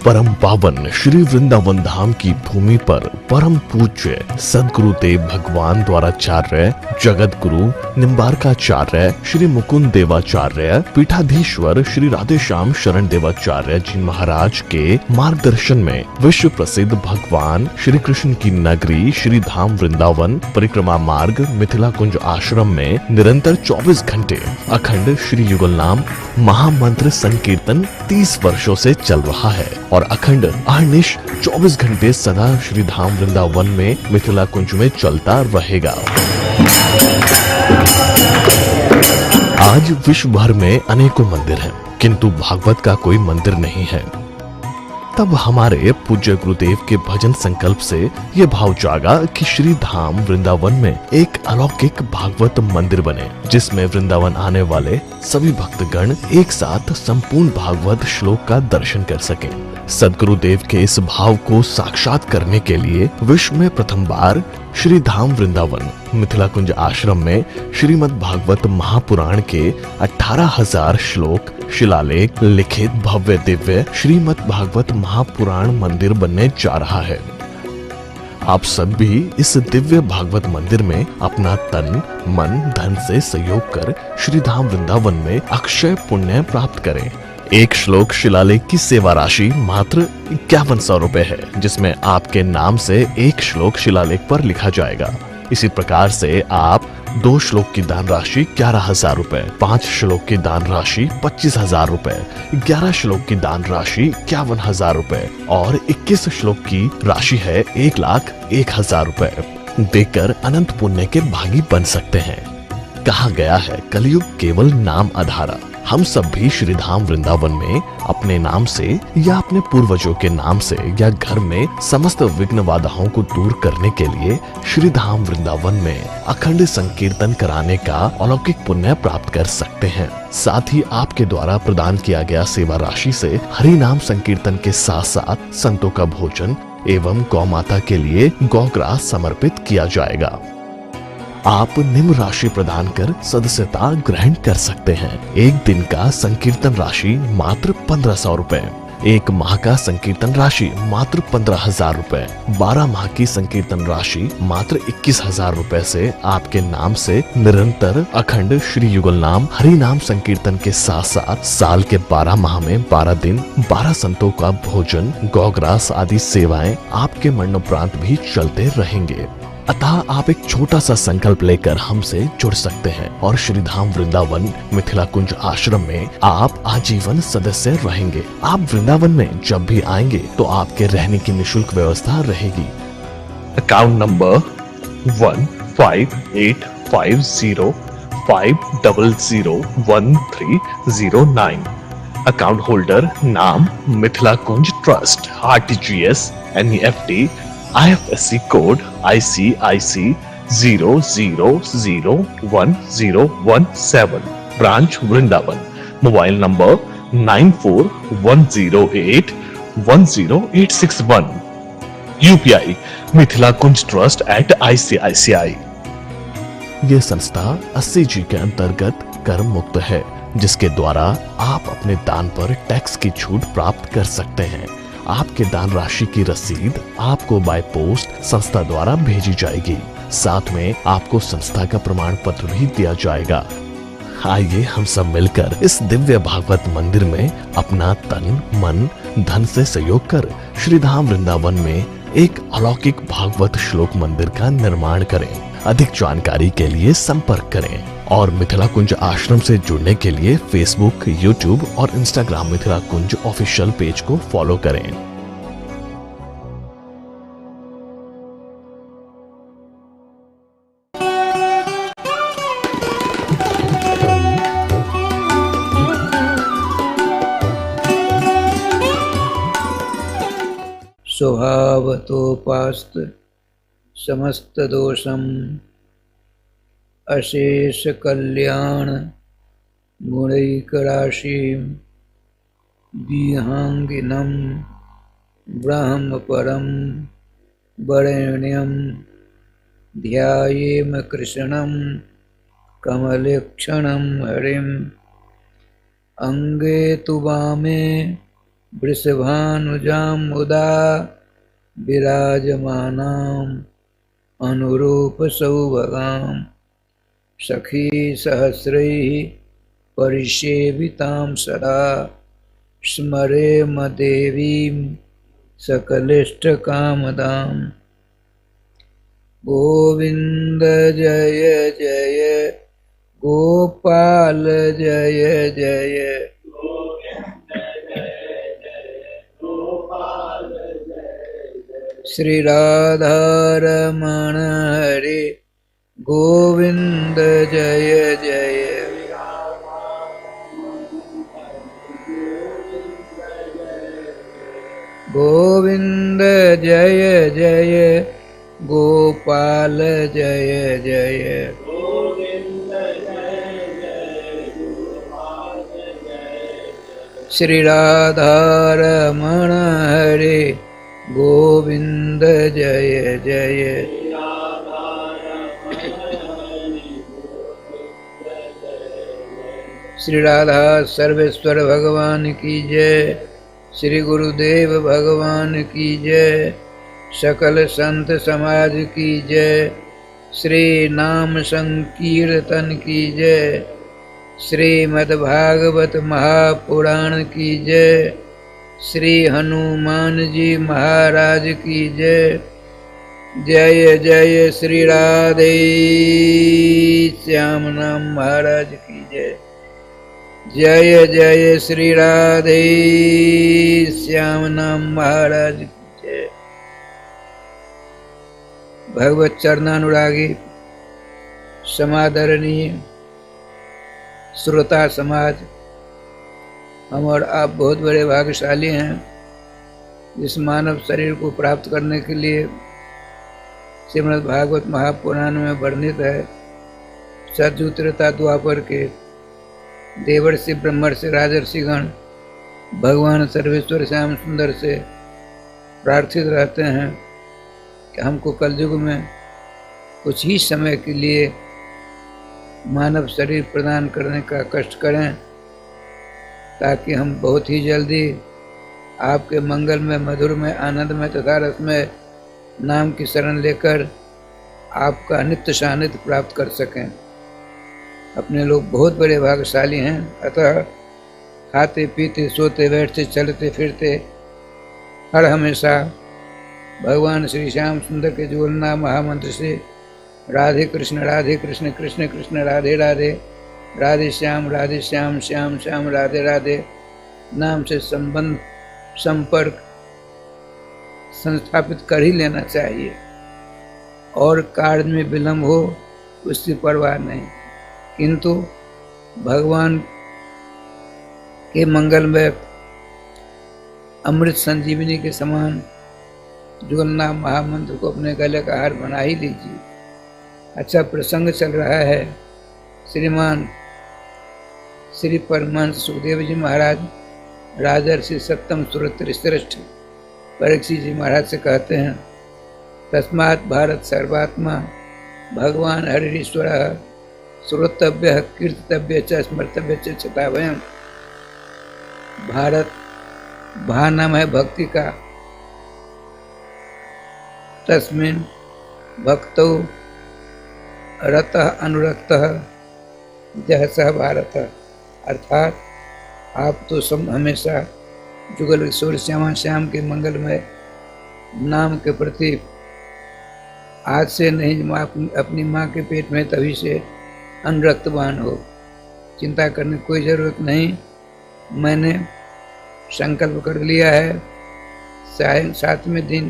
परम पावन श्री वृंदावन धाम की भूमि पर परम पूज्य सदगुरुदेव भगवान द्वाराचार्य जगत गुरु निम्बारकाचार्य श्री मुकुंद देवाचार्य पीठाधीश्वर श्री राधेश्याम शरण देवाचार्य जी महाराज के मार्गदर्शन में विश्व प्रसिद्ध भगवान श्री कृष्ण की नगरी श्री धाम वृंदावन परिक्रमा मार्ग मिथिला कुंज आश्रम में निरंतर 24 घंटे अखंड श्री युगल नाम महामंत्र संकीर्तन 30 वर्षों से चल रहा है और अखंड अहर्निश 24 घंटे सदा श्री धाम वृंदावन में मिथिला कुंज में चलता रहेगा। आज विश्व भर में अनेकों मंदिर हैं, किंतु भागवत का कोई मंदिर नहीं है। तब हमारे पूज्य गुरुदेव के भजन संकल्प से ये भाव जागा कि श्री धाम वृंदावन में एक अलौकिक भागवत मंदिर बने, जिसमें वृंदावन आने वाले सभी भक्तगण एक साथ संपूर्ण भागवत श्लोक का दर्शन कर सकें। सदगुरुदेव के इस भाव को साक्षात करने के लिए विश्व में प्रथम बार श्री धाम वृंदावन मिथिला कुंज आश्रम में श्रीमद् भागवत महापुराण के 18,000 श्लोक शिलालेख लिखित भव्य दिव्य श्रीमद् भागवत महापुराण मंदिर बनने जा रहा है। आप सब भी इस दिव्य भागवत मंदिर में अपना तन मन धन से सहयोग कर श्री धाम वृंदावन में अक्षय पुण्य प्राप्त करें। एक श्लोक शिलालेख की सेवा राशि मात्र 5100 रुपए है, जिसमें आपके नाम से एक श्लोक शिलालेख पर लिखा जाएगा। इसी प्रकार से आप 2 श्लोक की दान राशि 11,000 रुपए, 5 श्लोक की दान राशि 25,000 रुपए, 11 श्लोक की दान राशि 51,000 रुपए और 21 श्लोक की राशि है 1,01,000 रुपए देकर अनंत पुण्य के भागी बन सकते हैं। कहा गया है कलयुग केवल नाम आधारा। हम सब भी श्री धाम वृंदावन में अपने नाम से या अपने पूर्वजों के नाम से या घर में समस्त विघ्न बाधाओं को दूर करने के लिए श्री धाम वृंदावन में अखंड संकीर्तन कराने का अलौकिक पुण्य प्राप्त कर सकते हैं। साथ ही आपके द्वारा प्रदान किया गया सेवा राशि से हरि नाम संकीर्तन के साथ साथ संतों का भोजन एवं गौ माता के लिए गौग्रास समर्पित किया जाएगा। आप निम्न राशि प्रदान कर सदस्यता ग्रहण कर सकते हैं। एक दिन का संकीर्तन राशि मात्र 1,500 रुपए, एक माह का संकीर्तन राशि मात्र 15,000 रुपए, 12 माह की संकीर्तन राशि मात्र 21,000 रुपए से आपके नाम से निरंतर अखंड श्री युगल नाम हरि नाम संकीर्तन के साथ साथ साल के 12 माह में 12 दिन 12 संतों का भोजन गौग्रास आदि सेवाएं आपके मरणोपरांत भी चलते रहेंगे। अतः आप एक छोटा सा संकल्प लेकर हमसे जुड़ सकते हैं और श्री धाम वृंदावन मिथिला कुंज आश्रम में आप आजीवन सदस्य रहेंगे। आप वृंदावन में जब भी आएंगे तो आपके रहने की निशुल्क व्यवस्था रहेगी। Account number 15850501309। अकाउंट होल्डर नाम Mithila Kunj trust, RTGS, NEFT, IFSC code ICIC 00011017, branch Vrindavan. Mobile number 9410810861। UPI Mithila Kunj trust @ICICI। ये संस्था 80G के अंतर्गत कर मुक्त है, जिसके द्वारा आप अपने दान पर टैक्स की छूट प्राप्त कर सकते हैं। आपके दान राशि की रसीद आपको बाय पोस्ट संस्था द्वारा भेजी जाएगी। साथ में आपको संस्था का प्रमाण पत्र भी दिया जाएगा। आइए हम सब मिलकर इस दिव्य भागवत मंदिर में अपना तन मन धन से सहयोग कर श्री धाम वृंदावन में एक अलौकिक भागवत श्लोक मंदिर का निर्माण करें। अधिक जानकारी के लिए संपर्क करें और मिथिला कुंज आश्रम से जुड़ने के लिए फेसबुक, यूट्यूब और इंस्टाग्राम मिथिला कुंज ऑफिशियल पेज को फॉलो करें। स्वभावतोपास्त समस्त दोषम अशेष कल्याण गुणैकराशिं विहंगिनं ब्रह्म परम वरेण्यं ध्यायेम कृष्णं कमलक्षणं हरिं अंगे तु वामे वृषभानुजां मुदा विराजमानाम् अनुरूपसौभगां सखी सहस्रैः परिसेवितां सदा स्मरेम देवीं सकलेष्टकामदाम्। गोविंद जय जय गोपाल जय जय श्री राधारमण हरे गोविंद जय जय गोविंद जय जय गोपाल जय जय श्री राधारमण हरे गोविंद जय जय श्री राधा सर्वेश्वर भगवान की जय। श्री गुरुदेव भगवान की जय। सकल संत समाज की जय। श्री नाम संकीर्तन की जय। श्रीमद्भागवत महापुराण की जय। श्री हनुमान जी महाराज की जय। जय जय श्री राधे श्याम नाम महाराज की जय। जय जय श्री राधे श्याम नाम महाराज की जय। भगवत चरणानुरागी समादरणीय श्रोता समाज, हम और आप बहुत बड़े भाग्यशाली हैं। इस मानव शरीर को प्राप्त करने के लिए श्रीमद् भागवत महापुराण में वर्णित है सतयुग त्रेता द्वापर के देवर्षि ब्रह्मर्षि राजर्षिगण भगवान सर्वेश्वर श्याम सुंदर से प्रार्थित रहते हैं कि हमको कलयुग में कुछ ही समय के लिए मानव शरीर प्रदान करने का कष्ट करें, ताकि हम बहुत ही जल्दी आपके मंगल में, मधुर में, आनंद में तथा रस में नाम की शरण लेकर आपका नित्य सानिध्य प्राप्त कर सकें। अपने लोग बहुत बड़े भाग्यशाली हैं, अतः खाते पीते सोते बैठते चलते फिरते हर हमेशा भगवान श्री श्याम सुंदर के ज्वलना महामंत्र से राधे कृष्ण कृष्ण कृष्ण राधे राधे, राधे श्याम श्याम श्याम राधे राधे नाम से संपर्क संस्थापित कर ही लेना चाहिए। और कार्य में विलंब हो उसकी परवाह नहीं, किंतु भगवान के मंगल में अमृत संजीवनी के समान ज्वलना महामंत्र को अपने गले का हार बना ही लीजिए। अच्छा प्रसंग चल रहा है। श्रीमान श्री परमहंस सुखदेव जी महाराज राजर्षि सप्तम सुरत्र श्रेष्ठ परीक्षित जी महाराज से कहते हैं, तस्मात् भारत सर्वात्मा भगवान हरिश्वर श्रोतव्य कीर्तव्य च स्मर्तव्य च चतावयम्। भारत भा नाम है भक्ति का, तस्मिन् भक्तौ रतः अनुरक्तः जह सह भारत। अर्थात आप तो सब हमेशा जुगल किशोर श्यामा श्याम के मंगल में नाम के प्रति आज से नहीं, अपनी माँ के पेट में तभी से अनुरक्तवान हो। चिंता करने की कोई ज़रूरत नहीं। मैंने संकल्प कर लिया है 7वें दिन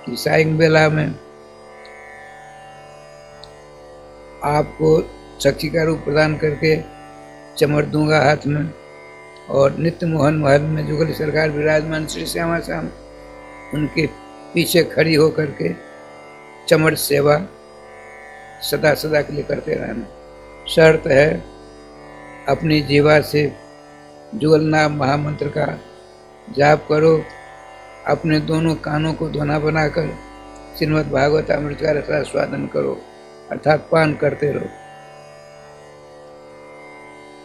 की सायं बेला में आपको सखी का रूप प्रदान करके चमर दूंगा हाथ में, और नित्य मोहन महल में जुगल सरकार विराजमान श्री श्यामा श्याम उनके पीछे खड़ी होकर के चमर सेवा सदा सदा के लिए करते रहना। शर्त है अपनी जीवा से जुगल नाम महामंत्र का जाप करो, अपने दोनों कानों को धुना बनाकर श्रीमद् भागवत अमृत का रसास्वादन करो, अर्थात पान करते रहो।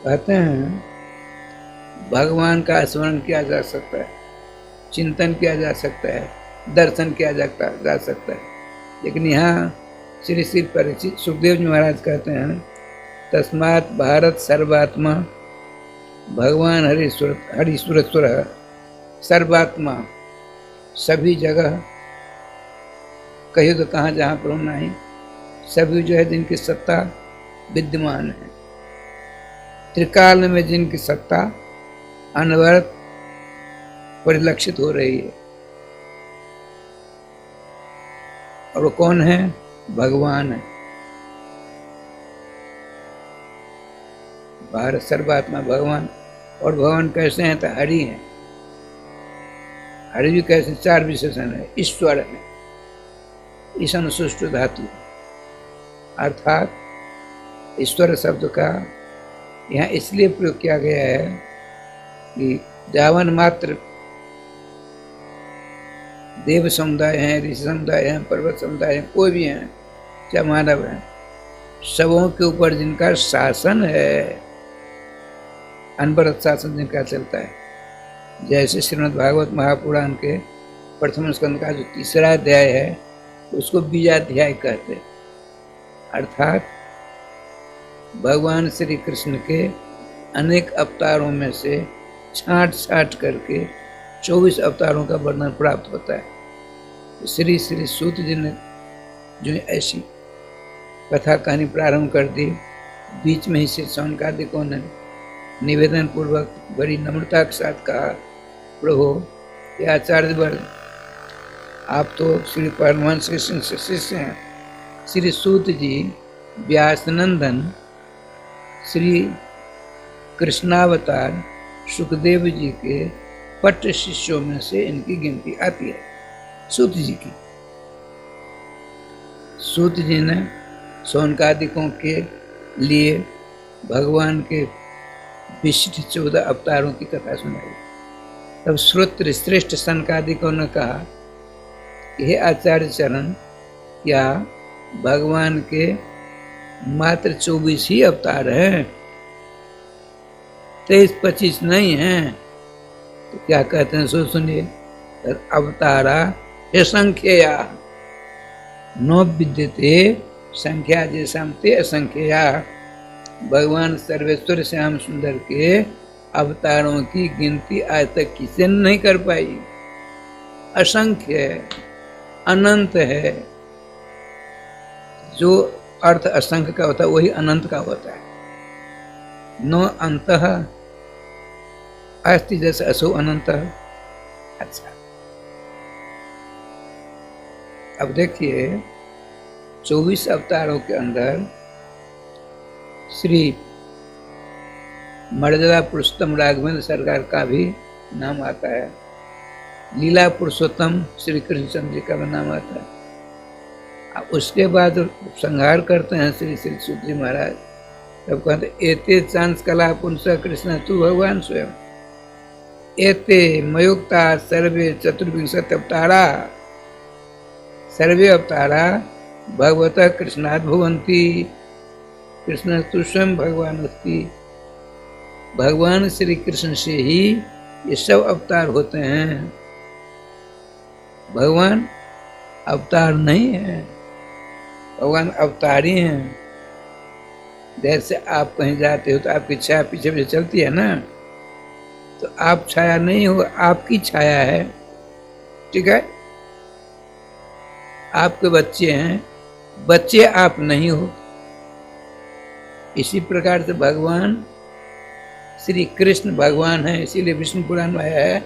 कहते हैं भगवान का स्मरण किया जा सकता है, चिंतन किया जा सकता है, दर्शन किया जा सकता है। लेकिन यहाँ श्री श्री परीक्षित सुखदेव जी महाराज कहते हैं, तस्मात् भारत सर्वात्मा भगवान हरिश्वर सर्वात्मा, सभी जगह, कहीं तो कहाँ जहाँ पर नहीं, सभी जो है जिनकी सत्ता विद्यमान है, त्रिकाल में जिनकी सत्ता अनवरत परिलक्षित हो रही है। और वो कौन है? भगवान है। भारत सर्वात्मा भगवान। और भगवान कैसे हैं? तो हरि हैं। हरि भी कैसे? 4 विशेषण है। ईश्वर है, ईशान सुष्टु धातु, अर्थात ईश्वर शब्द का यहाँ इसलिए प्रयोग किया गया है कि जावन मात्र देव समुदाय हैं, ऋषि समुदाय हैं, पर्वत समुदाय हैं, कोई भी हैं, चाहे मानव हैं, सबों के ऊपर जिनका शासन है, अनवरत शासन जिनका चलता है। जैसे श्रीमद् भागवत महापुराण के प्रथम स्कंद का जो 3रा अध्याय है उसको बीजाध्याय कहते हैं। अर्थात भगवान श्री कृष्ण के अनेक अवतारों में से छांट करके 24 अवतारों का वर्णन प्राप्त होता है। तो श्री श्री सूत जी ने जो ऐसी कथा कहानी प्रारंभ कर दी, बीच में ही श्री शौनकादिकों ने निवेदन पूर्वक बड़ी नम्रता के साथ कहा, प्रभु ये आचार्य वर्ग, आप तो श्री परमहंस कृष्ण से शिष्य हैं। श्री सूत जी व्यासनंदन श्री कृष्णावतार सुखदेव जी के पट्ट शिष्यों में से इनकी गिनती आती है, सूत जी की। सूत जी ने शौनकादिकों के लिए भगवान के विशिष्ट 14 अवतारों की कथा सुनाई। तब श्रोत्र श्रेष्ठ शौनकादिकों ने कहा, हे आचार्य चरण, क्या भगवान के मात्र 24 ही अवतार हैं, 23-25 नहीं हैं? तो क्या कहते हैं सो सुनिए, अवतारा असंख्या न विद्यते संख्या जैसाम ते असंख्या। भगवान सर्वेश्वर श्याम सुंदर के अवतारों की गिनती आज तक किसी ने नहीं कर पाई। असंख्य है, अनंत है। जो अर्थ असंख्य का होता है वही अनंत का होता है। न अंतः अस्ति जैसे असो अनंत। अच्छा, अब देखिए 24 अवतारों के अंदर श्री मर्यादा पुरुषोत्तम राघवेंद्र सरकार का भी नाम आता है। लीला पुरुषोत्तम श्री कृष्णचंद्र जी का भी नाम आता है। अब उसके बाद संहार करते हैं श्री श्री सूत जी महाराज, तब कहते एते चांस कला पुंस कृष्ण तू भगवान स्वयं, एते मयुक्ता सर्वे चतुर्विंशत अवतारा, सर्वे अवतारा भगवतः कृष्णात् भवन्ति, कृष्ण तू स्वयं भगवान अस्ति। भगवान श्री कृष्ण से ही ये सब अवतार होते हैं। भगवान अवतार नहीं है, भगवान अवतारी हैं। जैसे आप कहीं जाते हो तो आपकी छाया पीछे पीछे चलती है ना, तो आप छाया नहीं हो, आपकी छाया है। ठीक है, आपके बच्चे हैं, बच्चे आप नहीं हो। इसी प्रकार से भगवान श्री कृष्ण भगवान है। इसीलिए विष्णु पुराण में आया है,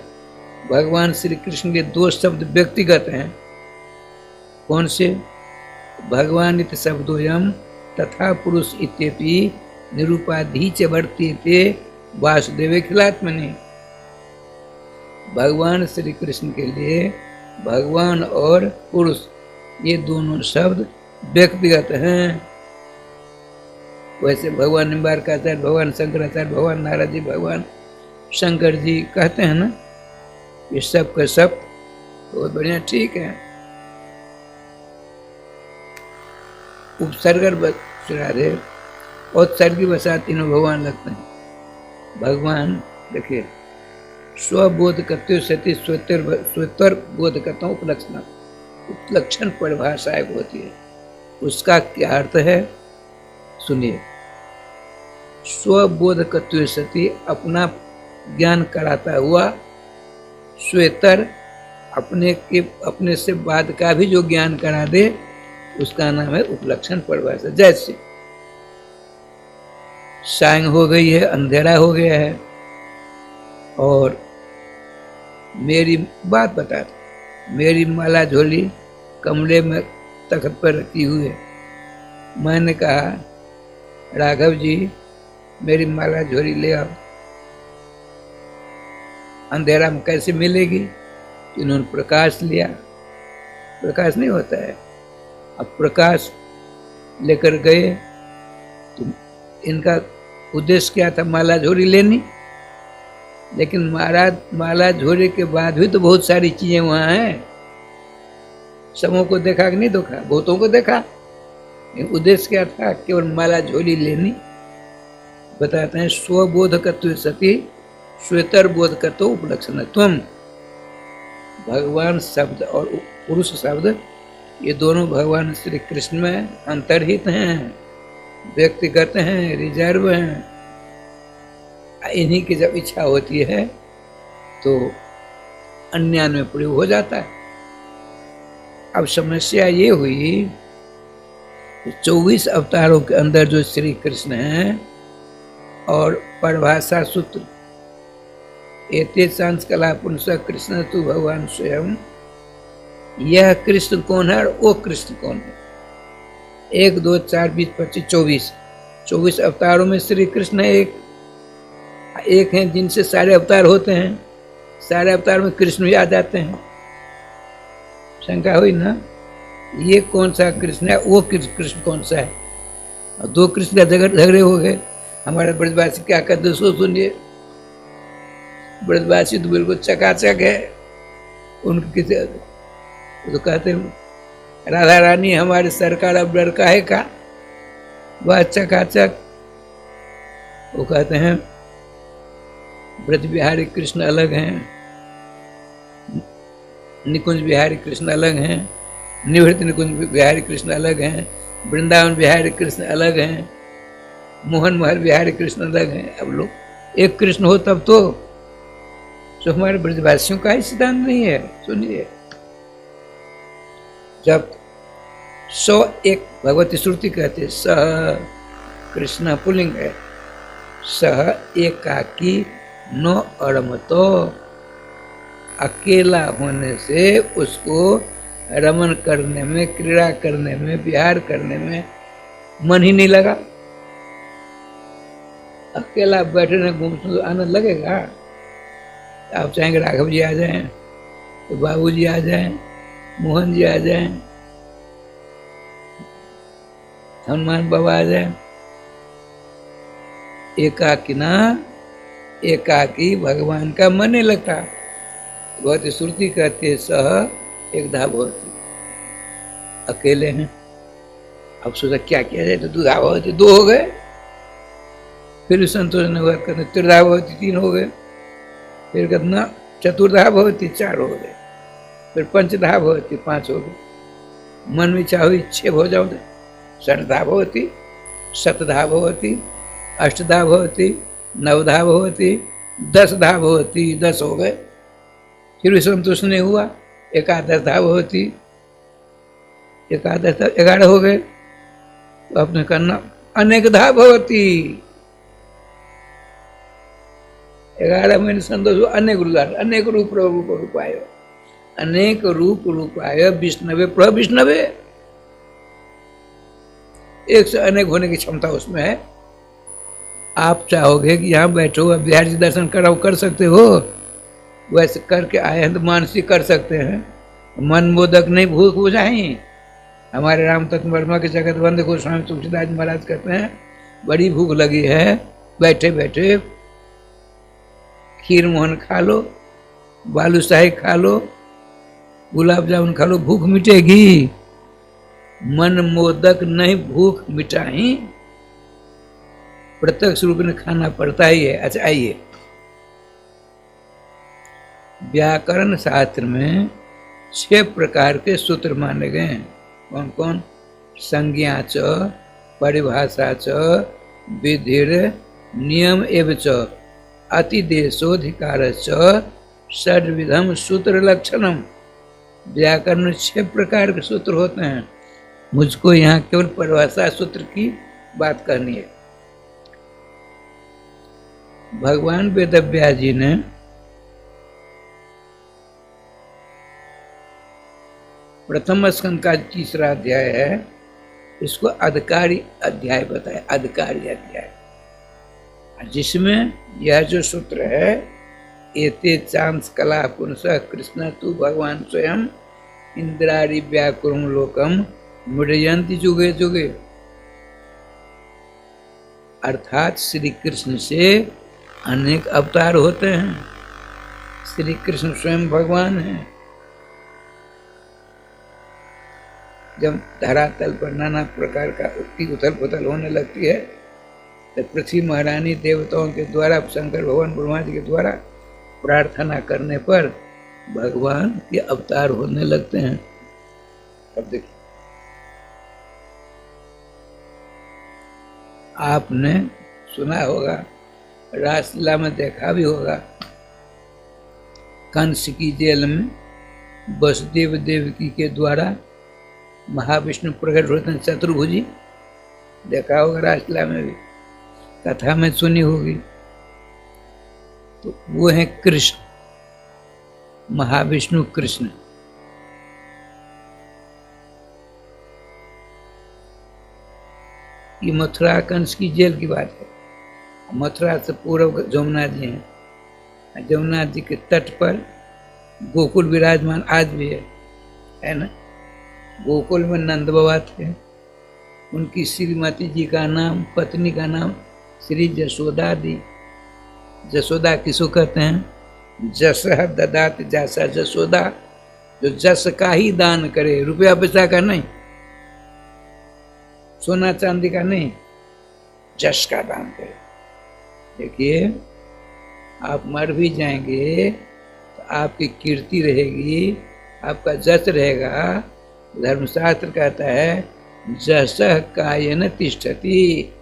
भगवान श्री कृष्ण के 2 शब्द व्यक्तिगत हैं। कौन से? भगवान इत शब्दोयम तथा पुरुष इत्यपि निरूपाधि च वर्तेते वासुदेव खिलात्मनि। भगवान श्री कृष्ण के लिए भगवान और पुरुष ये दोनों शब्द व्यक्तिगत हैं। वैसे भगवान निम्बारकाचार्य, भगवान शंकराचार्य, भगवान नारद जी, भगवान शंकर जी कहते हैं ना, ये सब का सब बहुत बढ़िया, ठीक है। उपसर्ग राधे और सर्गी बसा तीनों भगवान लगते हैं। भगवान देखिए स्वबोधकत्व सती स्वतर बोधकत्व उपलक्षण परिभाषा एक होती है। उसका क्या अर्थ है सुनिए। स्वबोधकत्व सती अपना ज्ञान कराता हुआ, स्वेतर अपने से बाद का भी जो ज्ञान करा दे उसका नाम है उपलक्षण परिभाषा। जैसे सांग हो गई है, अंधेरा हो गया है, और मेरी बात बता, मेरी माला झोली कमरे में तख्त पर रखी हुई है। मैंने कहा राघव जी मेरी माला झोली ले आओ। अंधेरा में कैसे मिलेगी? इन्होंने प्रकाश लिया, प्रकाश नहीं होता है। अब प्रकाश लेकर गए तो इनका उद्देश्य क्या था? माला झोली लेनी। लेकिन महाराज माला झोली के बाद भी तो बहुत सारी चीजें वहां हैं। समूह को देखा कि नहीं देखा? भूतों को देखा। उद्देश्य क्या था? केवल माला झोली लेनी। बताते हैं स्वबोधकत्व सती स्वेतर बोधकत्व उपलक्षणत्व। भगवान शब्द और पुरुष शब्द ये दोनों भगवान श्री कृष्ण में अंतर्हित हैं, व्यक्तिगत हैं, रिजर्व हैं। इन्हीं की जब इच्छा होती है तो अन्य में प्रयोग हो जाता है। अब समस्या ये हुई 24 अवतारों के अंदर जो श्री कृष्ण हैं और परिभाषा सूत्र एते सांस्कला पुंस कृष्ण तू भगवान स्वयं, यह कृष्ण कौन है और वो कृष्ण कौन है? 1 2 4 20 25 24 अवतारों में श्री कृष्ण एक हैं जिनसे सारे अवतार होते हैं। सारे अवतार में कृष्ण भी आ जाते हैं। शंका हुई ना? ये कौन सा कृष्ण है, वो कृष्ण कौन सा है? और 2 कृष्ण का झगड़े हो गए। हमारे ब्रजवासी क्या कहते सो सुनिए। ब्रजवासी तो बिल्कुल चकाचक है। उनके तो कहते हैं राधा रानी हमारे सरकार अब डर का है का? वह चकाचक। वो कहते हैं ब्रज बिहारी कृष्ण अलग हैं, निकुंज बिहारी कृष्ण अलग हैं, निवृत्त निकुंज बिहारी कृष्ण अलग हैं, वृंदावन बिहारी कृष्ण अलग हैं, मोहन महल बिहारी कृष्ण अलग हैं। अब लोग एक कृष्ण हो तब तो हमारे ब्रजवासियों का ही सिद्धांत नहीं है। सुनिए, जब 101 भगवती श्रुति कहते सह कृष्ण पुल्लिंग है, सह एकाकी नो अरमतो, अकेला होने से उसको रमन करने में, क्रीड़ा करने में, विहार करने में मन ही नहीं लगा। अकेला बैठने घूमने तो आनंद लगेगा। आप चाहेंगे राघव जी आ जाएं, तो बाबू जी आ जाएं, मोहन जी आ जाएं, हनुमान बाबा आ जाएं। एकाकी भगवान का मन नहीं लगता। बहुत श्रुति कहती है सह एकधा भवति, अकेले हैं। अब सोचा क्या किया जाए, तो दुधा भवति 2 हो गए। फिर संतोष ने बात करते त्रिधा भवति 3 हो गए। फिर कहते न चतुर्धा भवति 4 हो गए। फिर पंचधा भवति 5 हो गए। मन में इच्छा हुई 6 हो जाओ, षठधा भवति, शतधा भवति, अष्टधा भवति, 9धा भवति, 10धा भवति, 10 हो गए। फिर भी संतुष्ट नहीं हुआ, 11धा भवति, 11 हो गए। तो आपने करना अनेकधा भवति, 11 महीने संतोष हुआ। अनेक रूप रूपाय, अनेक रूप रूपाय विष्णवे प्रविष्णवे। एक से अनेक होने की क्षमता उसमें है। आप चाहोगे कि यहाँ बैठो अब बिहार जी दर्शन कराओ, कर सकते हो। वैसे करके आए हैं तो मानसिक कर सकते हैं। मन मोदक नहीं भूख बुझाई। हमारे राम तत्व वर्मा के जगत बंद गोस्वामी तुलसीदास महाराज कहते हैं बड़ी भूख लगी है, बैठे बैठे खीर मोहन खा लो, बालूशाही खा लो, गुलाब जामुन खा लो, भूख मिटेगी। मन मोदक नहीं भूख मिटाई, प्रत्यक्ष रूप में खाना पड़ता ही है। अच्छा आइए, व्याकरण शास्त्र में 6 प्रकार के सूत्र माने गए हैं। कौन कौन? संज्ञा च, परिभाषा च, विधिर, नियम एवं च, अतिदेशोधिकार च, षड्विधम सूत्र लक्षणम। व्याकरण में 6 प्रकार के सूत्र होते हैं। मुझको यहाँ केवल परिभाषा सूत्र की बात करनी है। भगवान वेदव्यास जी ने प्रथम स्कंद का 3रा अध्याय है, इसको अधिकारी अध्याय बताया, अधिकारी अध्याय, जिसमें यह जो सूत्र है, एते चांस कला पुंस कृष्ण तु भगवान स्वयं इंद्रारी व्याकुरम लोकम मुड़यंती जुगे जुगे, अर्थात श्री कृष्ण से अनेक अवतार होते हैं। श्री कृष्ण स्वयं भगवान हैं। जब धरातल पर नाना प्रकार का उथल पुथल होने लगती है, तो पृथ्वी महारानी देवताओं के द्वारा, शंकर भगवान ब्रह्मा जी के द्वारा प्रार्थना करने पर भगवान के अवतार होने लगते हैं। अब देखिए, आपने सुना होगा, रासलीला में देखा भी होगा, कंस की जेल में वसुदेव देवकी के द्वारा महाविष्णु प्रकट होते हैं, चतुर्भुजी। देखा होगा रासलीला में भी, कथा में सुनी होगी। तो वो है कृष्ण, महाविष्णु कृष्ण। ये मथुरा कंस की जेल की बात है। मथुरा से पूर्व जमुना जी हैं। जमुना जी के तट पर गोकुल विराजमान आज भी है ना। गोकुल में नंद बाबा थे, उनकी श्रीमती जी का नाम, पत्नी का नाम श्री जसोदा दी। जसोदा किसको कहते हैं? जस ददात जैसा जसोदा, जो जस का ही दान करे, रुपया पैसा का नहीं, सोना चांदी का नहीं, जस का दान करे। देखिए, आप मर भी जाएंगे तो आपकी कीर्ति रहेगी, आपका जस रहेगा। धर्मशास्त्र कहता है जस कायन तिष्ठति।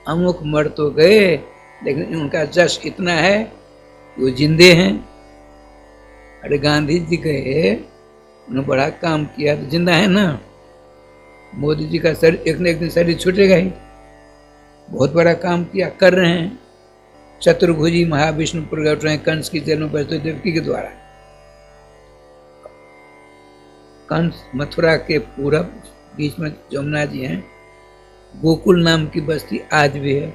अमुक मर तो गए, लेकिन उनका जस इतना है कि वो जिंदे हैं। अरे गांधी जी गए, उन्होंने बड़ा काम किया तो जिंदा है ना। मोदी जी का शरीर एक न एक दिन शरीर छूटेगा ही, बहुत बड़ा काम किया, कर रहे हैं। चतुर्भुजी महाविष्णु प्रकट रहे कंस की जेल में वसुदेव देवकी के द्वारा। कंस मथुरा के पूरब बीच में जमुना जी हैं। गोकुल नाम की बस्ती आज भी है।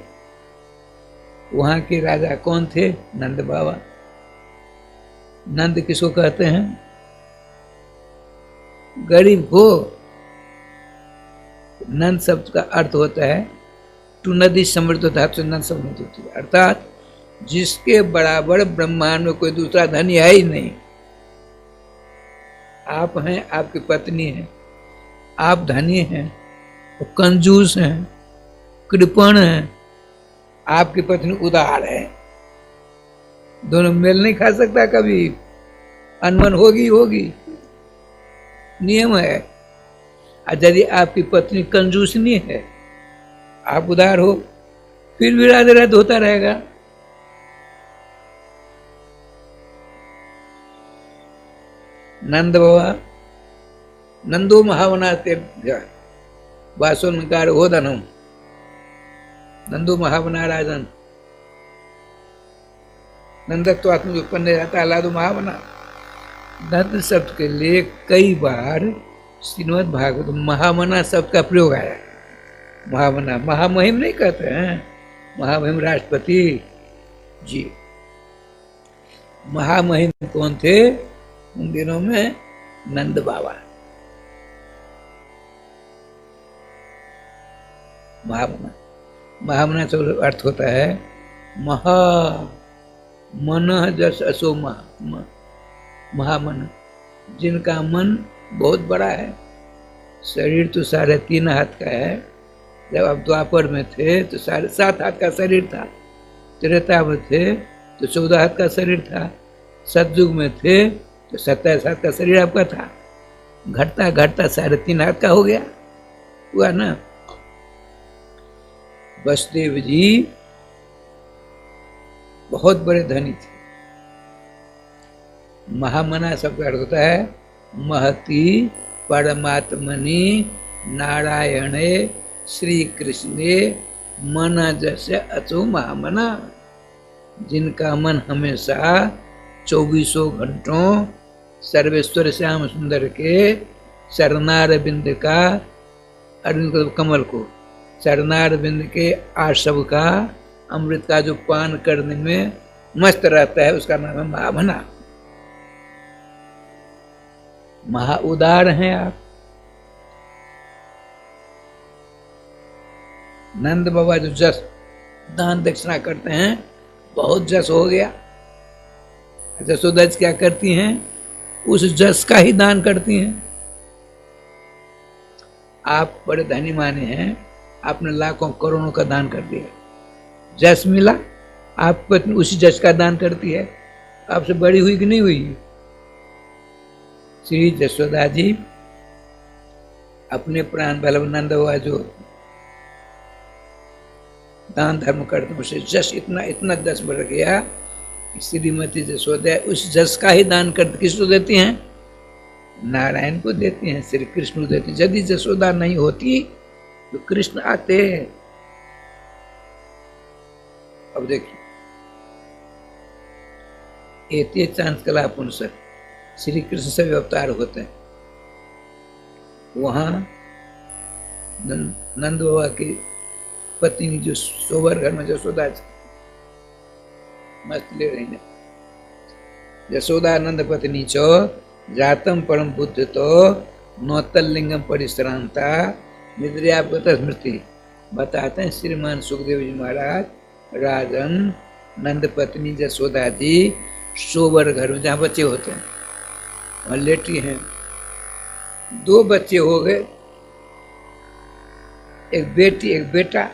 वहां के राजा कौन थे? नंद बाबा। नंद किसको कहते हैं? गरीब को। नंद शब्द का अर्थ होता है टू नदी समृद्ध धातु नंद समृद्ध होती है, अर्थात जिसके बराबर ब्रह्मांड में कोई दूसरा धनी है ही नहीं। आप हैं, आपकी पत्नी है, आप धनी हैं, वो कंजूस हैं, कृपण हैं, आपकी पत्नी उदार है। दोनों मेल नहीं खा सकता कभी, अनबन होगी होगी, नियम है। और यदि आपकी पत्नी कंजूसनी है, आप उदार हो, फिर भी राधे राधे होता रहेगा। नंद बाबा नंदो महावना वासोनकार होदनम, नंदो महावना राजन, नंदत्व आत्म उत्पन्न रहता लादो महावना। नंद शब्द के लिए कई बार श्रीमद् भागवत महामना शब्द का प्रयोग आया। महामना, महामहिम नहीं कहते हैं, महामहिम राष्ट्रपति जी। महामहिम कौन थे उन दिनों में? नंद बाबा। महामना, महामना का अर्थ होता है महा मन जस असो महामन, जिनका मन बहुत बड़ा है। शरीर तो 3.5 हाथ का है। जब आप द्वापर में थे तो 7.5 हाथ का शरीर था। त्रेता में थे तो 14 हाथ का शरीर था। सतयुग में थे तो 27 हाथ का शरीर आपका था, घटता घटता 3.5 हाथ का हो गया, हुआ ना। वसुदेव जी बहुत बड़े धनी थे। महामना शब्द का अर्थ होता है महति परमात्मनि नारायणे श्री कृष्णे मन जैसे अचो महामना, जिनका मन हमेशा 24 घंटों सर्वेश्वर श्याम सुंदर के चरनार बिंद का, अरविंद कमल को, चरनार बिंद के आशव का अमृत का जो पान करने में मस्त रहता है, उसका नाम है महामना। महा उदार हैं आप। नंद बाबा जो जस दान दक्षिणा करते हैं, बहुत जस हो गया। यशोदा जी क्या करती हैं? उस जस का ही दान करती हैं। आप बड़े धनी माने हैं, आपने लाखों करोड़ों का दान कर दिया, जस मिला, आप पत्नी उसी जस का दान करती है। आपसे बड़ी हुई कि नहीं हुई? श्री यशोदा जी अपने प्राण बल्लभ नंद हुआ जो दान धर्म करते हैं, उसे जस इतना इतना जस बढ़ गया कि श्रीमती यशोदा उस जस का ही दान करते। किसको देती हैं? नारायण को देती हैं, श्री कृष्ण को देती हैं। यदि यशोदा नहीं होती तो कृष्ण आते। अब देखिए, एते चांद कला पुंस श्री कृष्ण से अवतार होते हैं। वहां नंद बाबा की पत्नी जो सोबर घर में यशोदा मस्त ले रही है, यशोदानंद पत्नी चो जातम परम बुद्ध तो नौतल लिंगम परिश्रांता निद्रयापगत स्मृति। बताते हैं श्रीमान सुखदेव जी महाराज, राजन नंद पत्नी यशोदा जी सोबर घर में जहाँ बच्चे होते हैं वहाँ लेटी हैं। 2 बच्चे हो गए, एक बेटी एक बेटा,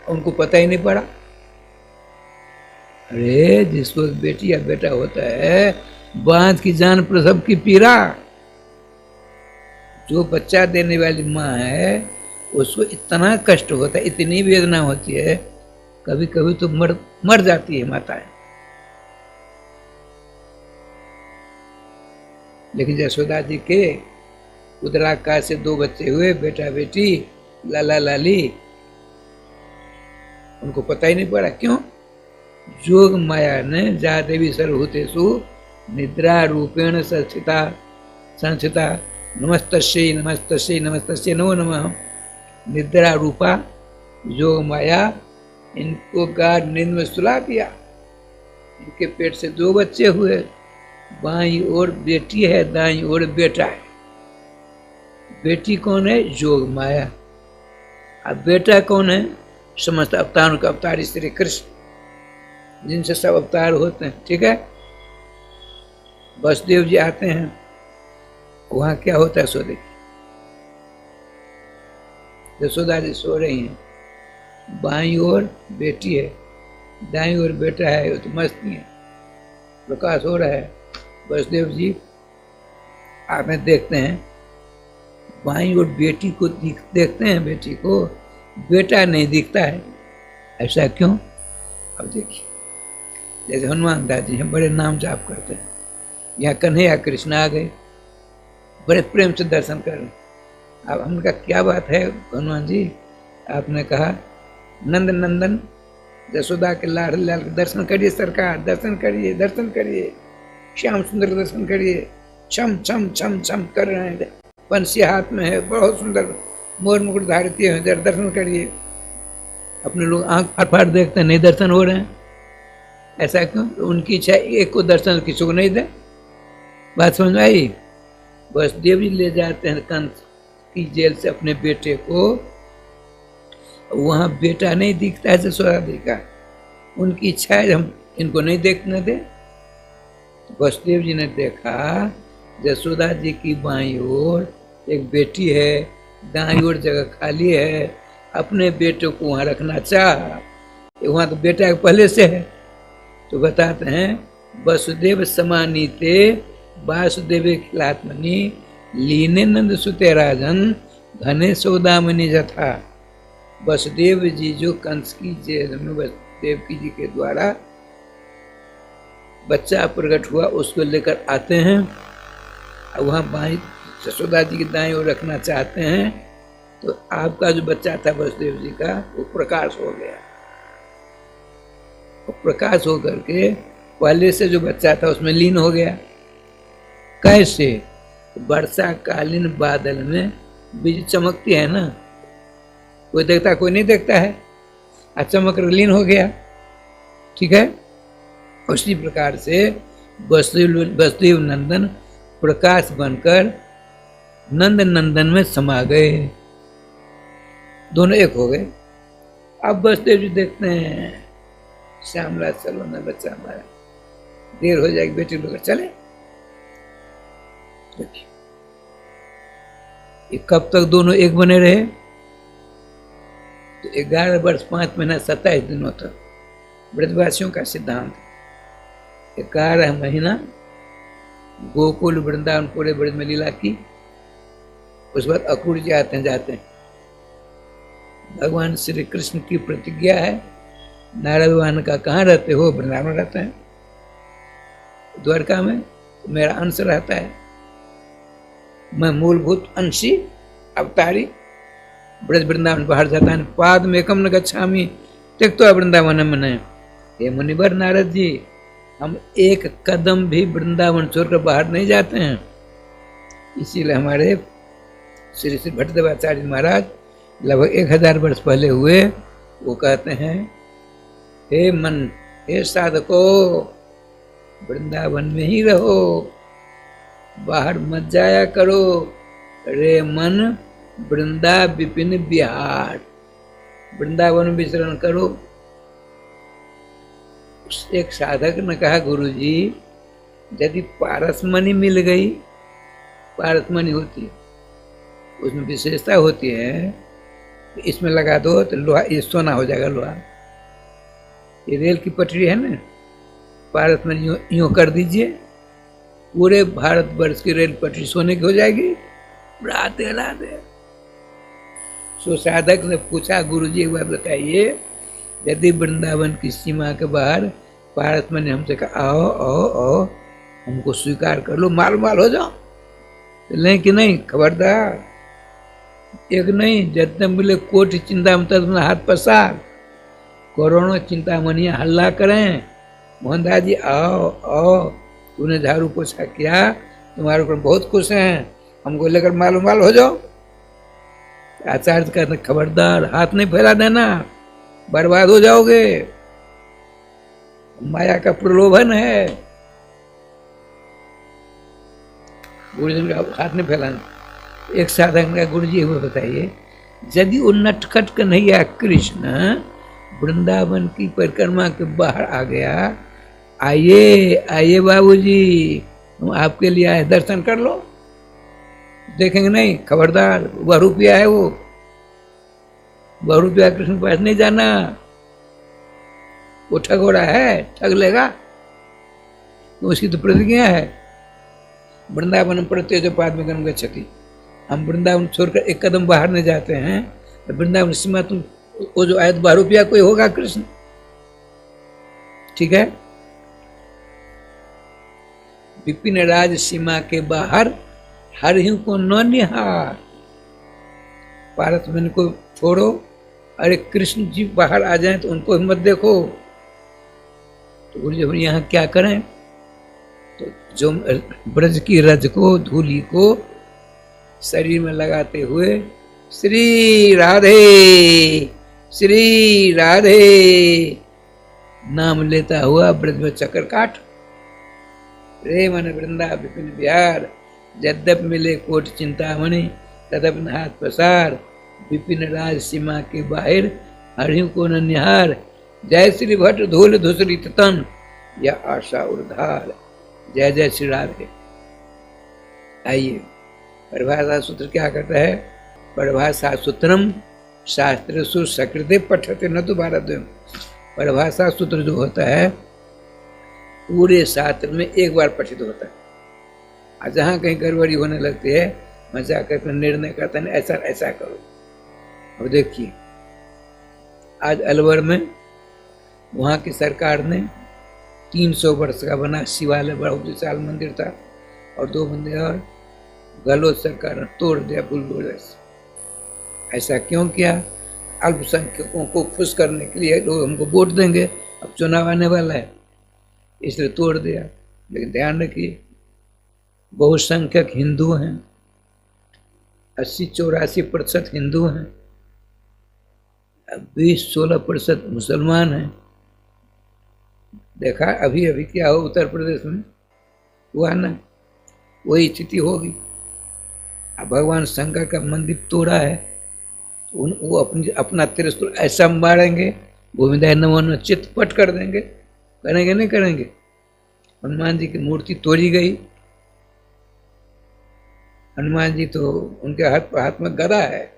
उनको पता ही नहीं पड़ा। अरे जिसको बेटी या बेटा होता है, बांझ की जान प्रसव की पीड़ा। जो बच्चा देने वाली माँ है उसको इतना कष्ट होता है, इतनी वेदना होती है, कभी कभी तो मर जाती है माताएं। लेकिन यशोदा जी के उदराकाश से 2 बच्चे हुए, बेटा बेटी, लाला लाली, उनको पता ही नहीं पड़ा। क्यों? जोग माया ने जा देवी सर्वभूतेषु निद्रा रूपेण संस्थिता नमस्तस्यै नमस्तस्यै नमस्तस्यै नमो नमः। निद्रा रूपा जोग माया इनको गाढ़ नींद में सुला दिया। इनके पेट से 2 बच्चे हुए, बाईं ओर बेटी है, दाईं ओर बेटा है। बेटी कौन है? जोग माया। अब बेटा कौन है? समस्त अवतारों का अवतारी श्री कृष्ण, जिनसे सब अवतार होते हैं। ठीक है। वसुदेव जी आते हैं, वहां क्या होता है? सो देखिए, यशोदा जी सो रही हैं, बाईं ओर बेटी है, दाईं ओर बेटा है, वो तो मस्ती है, प्रकाश हो रहा है। वसुदेव जी आते देखते हैं, बाईं ओर बेटी को देखते हैं, बेटी को, बेटा नहीं दिखता है। ऐसा क्यों? अब देखिए, जैसे हनुमान दास जी हैं, बड़े नाम जाप करते हैं, यहाँ कन्हैया कृष्ण आ गए, बड़े प्रेम से दर्शन कर रहे। अब हमने कहा क्या बात है हनुमान जी? आपने कहा नंद नंदन यशोदा के लाल लाल दर्शन करिए सरकार, दर्शन करिए, दर्शन करिए, श्याम सुंदर दर्शन करिए। छम छम छम छम कर रहे हैं, पंछी हाथ में है, बहुत सुंदर मोर मुकुट धारित है, दर्शन करिए। अपने लोग आंख फाड़ फाड़ देखते हैं, नहीं दर्शन हो रहे हैं। ऐसा क्यों? उनकी इच्छा एक को दर्शन किसी को नहीं दे। बात समझ में आई? वसुदेव जी ले जाते हैं कंस की जेल से अपने बेटे को, वहां बेटा नहीं दिखता है यशोदा जी का, उनकी इच्छा है हम इनको नहीं देखने दे। वसुदेव जी ने देखा यशोदा जी की बाईं ओर एक बेटी है, दाईं ओर जगह खाली है, अपने बेटे को वहां रखना चाह, वहां तो बेटा पहले से है। तो बताते हैं वसुदेव समानीते वासुदेव खिलात्मनि लीने नंद सुते राजन घने सौदामणि जथा। वसुदेव जी जो कंस की जेल में देवकी जी के द्वारा बच्चा प्रकट हुआ उसको लेकर आते हैं और वहाँ बाई यशोदा जी की दाएं ओर रखना चाहते हैं, तो आपका जो बच्चा था वसुदेव जी का वो प्रकाश हो गया। और प्रकाश होकर के पहले से जो बच्चा था उसमें लीन हो गया। कैसे? वर्षा कालीन बादल में बीज चमकती है ना, कोई देखता कोई नहीं देखता है, चमक लीन हो गया। ठीक है, उसी प्रकार से वसुदेव नंदन प्रकाश बनकर नंद नंदन में समा गए, दोनों एक हो गए। अब वसुदेव जी देखते हैं श्यामला चलो ना बच्चा हमारा, देर हो जाएगी, बेटे लोग चले। देखिए ये कब तक दोनों एक बने रहे? तो 11 वर्ष 5 महीना 27 दिनों तक ब्रजवासियों का सिद्धांत। 11 महीना गोकुल वृंदावन पूरे ब्रज में लीला की, उसके बाद अक्रूर जी आते हैं। भगवान श्री कृष्ण की प्रतिज्ञा है, नारद भगवान का कहाँ रहते हो? वृंदावन में रहते हैं, द्वारका में तो मेरा अंश रहता है, मैं मूलभूत अंशी अवतारी। ब्रज वृंदावन बाहर जाता है, पाद में एकम न गच्छामि त्यक्त्वा वृंदावन में। हे मुनिवर नारद जी, हम एक कदम भी वृंदावन छोड़कर बाहर नहीं जाते हैं। इसीलिए हमारे श्री श्री भट्टदेवाचार्य महाराज लगभग 1000 वर्ष पहले हुए, वो कहते हैं हे मन, हे साधको, वृंदावन में ही रहो, बाहर मत जाया करो। रे मन वृंदा विपिन बिहार, वृंदावन में विचरण करो। एक साधक ने कहा गुरुजी, यदि पारसमणि मिल गई, पारसमणि होती है उसमें विशेषता होती है, तो इसमें लगा दो तो लोहा, ये सोना हो जाएगा लोहा। ये रेल की पटरी है ना, पारसमणि यूं कर दीजिए, पूरे भारतवर्ष की रेल पटरी सोने की हो जाएगी। राधे राधे। सो साधक ने पूछा गुरुजी एक बार बताइए, यदि वृंदावन की सीमा के बाहर पारसमणि हमसे कहा आओ आओ आओ, हमको स्वीकार कर लो, माल माल हो जाओ, तो नहीं कि नहीं, खबरदार, एक नहीं, जितने मिले कोटि चिंता में तब हाथ पसार, करोड़ों चिंतामणियाँ हल्ला करें, मोहनदास जी आओ आओ, तूने झाड़ू पोछा किया, तुम्हारे ऊपर बहुत खुश हैं, हमको लेकर मालूम माल हो जाओ। आचार्य कहते खबरदार, हाथ नहीं फैला देना, बर्बाद हो जाओगे, माया का प्रलोभन है। गुरुजी का हाथ नहीं फैलाना। एक साधक ने गुरु जी वो बताइए, यदि वो नटखट कन्हैया कृष्ण वृंदावन की परिक्रमा के बाहर आ गया, आइए आइए बाबूजी, हम आपके लिए आए, दर्शन कर लो, देखेंगे नहीं, खबरदार, वह रुपया है, वह रुपया कृष्ण के पास नहीं जाना, वो ठगोड़ा है, ठग लेगा, तो उसकी तो प्रतिज्ञा है, वृंदावन प्रत्यय जो पाद में कर्म गच्छति। हम वृंदावन छोड़कर एक कदम बाहर नहीं जाते हैं, तो वृंदावन सीमा तुम वो जो आयत 12 रुपया कोई होगा कृष्ण, ठीक है। विपिन राज सीमा के बाहर हरिहु को न निहार, पारसमणि को छोड़ो, अरे कृष्ण जी बाहर आ जाएं तो उनको मत देखो। तो गुरु जी यहाँ क्या करें, तो जो ब्रज की रज को, धूली को शरीर में लगाते हुए श्री राधे श्री राधे नाम लेता हुआ ब्रज में चक्कर काट। रे मन वृंदा विपिन बिहार, यद्यप मिले कोट चिंतामणि तदप हाथ पसार, विपिन राज सीमा के बाहर हरिहु को न निहार। जय श्री भट्ट धूल धुसरी तन, या आशा उर्धार। जय जय श्री राधे। आइए, परिभाषा सूत्र क्या कहता है, परिभाषा सूत्रम शास्त्र सकृते पठते न तो भारत। परिभाषा सूत्र जो होता है पूरे शास्त्र में एक बार पठित होता है। और जहाँ कहीं गड़बड़ी होने लगती है मैं जाकर निर्णय करता है ऐसा ऐसा करो। अब देखिए आज अलवर में वहाँ की सरकार ने 300 वर्ष का बना शिवालय, बड़ा विशाल मंदिर था, और 2 मंदिर और गहलोत सरकार ने तोड़ दिया बुलडोजर से। ऐसा क्यों किया? अल्पसंख्यकों को खुश करने के लिए, लोग हमको वोट देंगे, अब चुनाव आने वाला है, इसलिए तोड़ दिया। लेकिन ध्यान रखिए बहुसंख्यक हिंदू हैं, 80-84% हिंदू हैं, 20-16% मुसलमान हैं। देखा अभी अभी क्या हो उत्तर प्रदेश में हुआ ना, वही स्थिति होगी। अब भगवान शंकर का मंदिर तोड़ा है, वो अपना त्रिशूल ऐसा मारेंगे, गोविंदाय नमो नमः चितपट कर देंगे। करेंगे नहीं करेंगे? हनुमान जी की मूर्ति तोड़ी गई, हनुमान जी तो उनके हाथ में गदा है,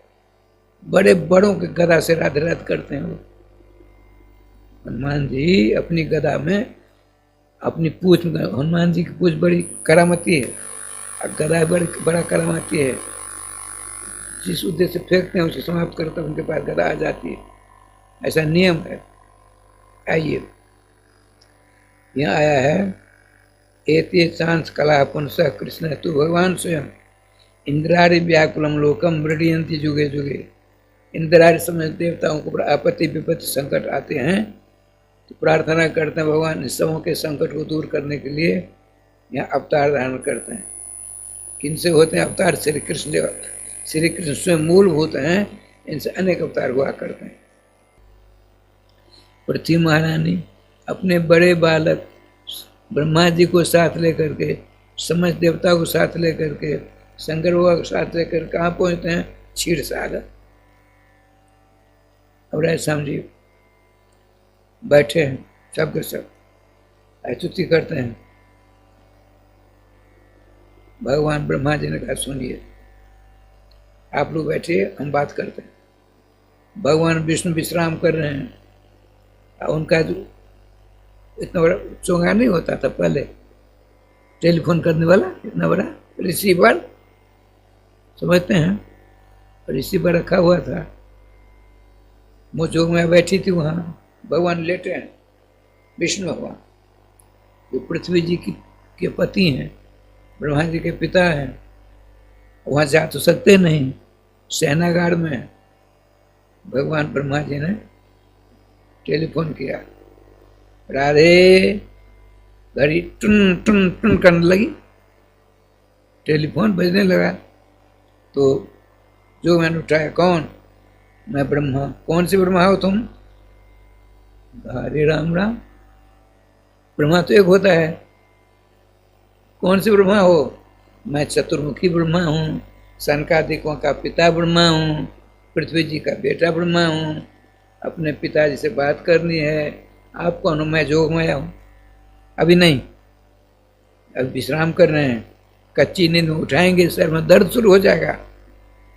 बड़े बड़ों के गदा से राधे राधे करते हैं वो। हनुमान जी अपनी गदा में, अपनी पूंछ में, हनुमान जी की पूंछ बड़ी करामती है और गदा बड़ा करामती है। जिस उद्देश्य से फेंकते हैं उसे समाप्त करते हैं, उनके पास गदा आ जाती है, ऐसा नियम है। आइए यहाँ आया है एते चांस कला पुनः कृष्ण तु भगवान स्वयं इंद्रारि व्याकुलम लोकम मृडियंती जुगे जुगे। इंद्रारि समय देवताओं को आपत्ति विपत्ति संकट आते हैं तो प्रार्थना करते हैं भगवान इस समूह के संकट को दूर करने के लिए यहाँ अवतार धारण करते हैं। किनसे होते हैं अवतार? श्री कृष्ण। श्री कृष्ण स्वयं मूलभूत हैं, इनसे अनेक अवतार हुआ करते हैं। पृथ्वी महारानी अपने बड़े बालक ब्रह्मा जी को साथ लेकर के, समस्त देवता को साथ लेकर के, शंकर भगवान को साथ लेकर कहाँ पहुँचते हैं? क्षीर सागर। अब राय श्याम जी बैठे हैं, सब के सब स्तुति करते हैं। भगवान ब्रह्मा जी ने कहा सुनिए, आप लोग बैठिए, हम बात करते हैं। भगवान विष्णु विश्राम कर रहे हैं, उनका जो इतना बड़ा चोंगा नहीं होता था पहले, टेलीफोन करने वाला इतना बड़ा रिसीवर, समझते हैं, रिसीवर रखा हुआ था। मोचोग में बैठी थी, वहाँ भगवान लेटे हैं, विष्णु भगवान जो पृथ्वी जी के पति हैं, ब्रह्मा जी के पिता हैं। वहाँ जा तो सकते नहीं, सेनागार में। भगवान ब्रह्मा जी ने टेलीफोन किया, राधे, घड़ी टुन टुन टुन करने लगी, टेलीफोन बजने लगा। तो जो मैंने उठाया, कौन? मैं ब्रह्मा। कौन से ब्रह्मा हो तुम? हरे राम राम, ब्रह्मा तो एक होता है। कौन से ब्रह्मा हो? मैं चतुर्मुखी ब्रह्मा हूँ, सनकादिकों का पिता ब्रह्मा हूँ, पृथ्वी जी का बेटा ब्रह्मा हूँ। अपने पिताजी से बात करनी है। आप कौन हो? मैं जोग माया हूँ। अभी नहीं, अब विश्राम कर रहे हैं, कच्ची नींद में उठाएंगे, सर में दर्द शुरू हो जाएगा,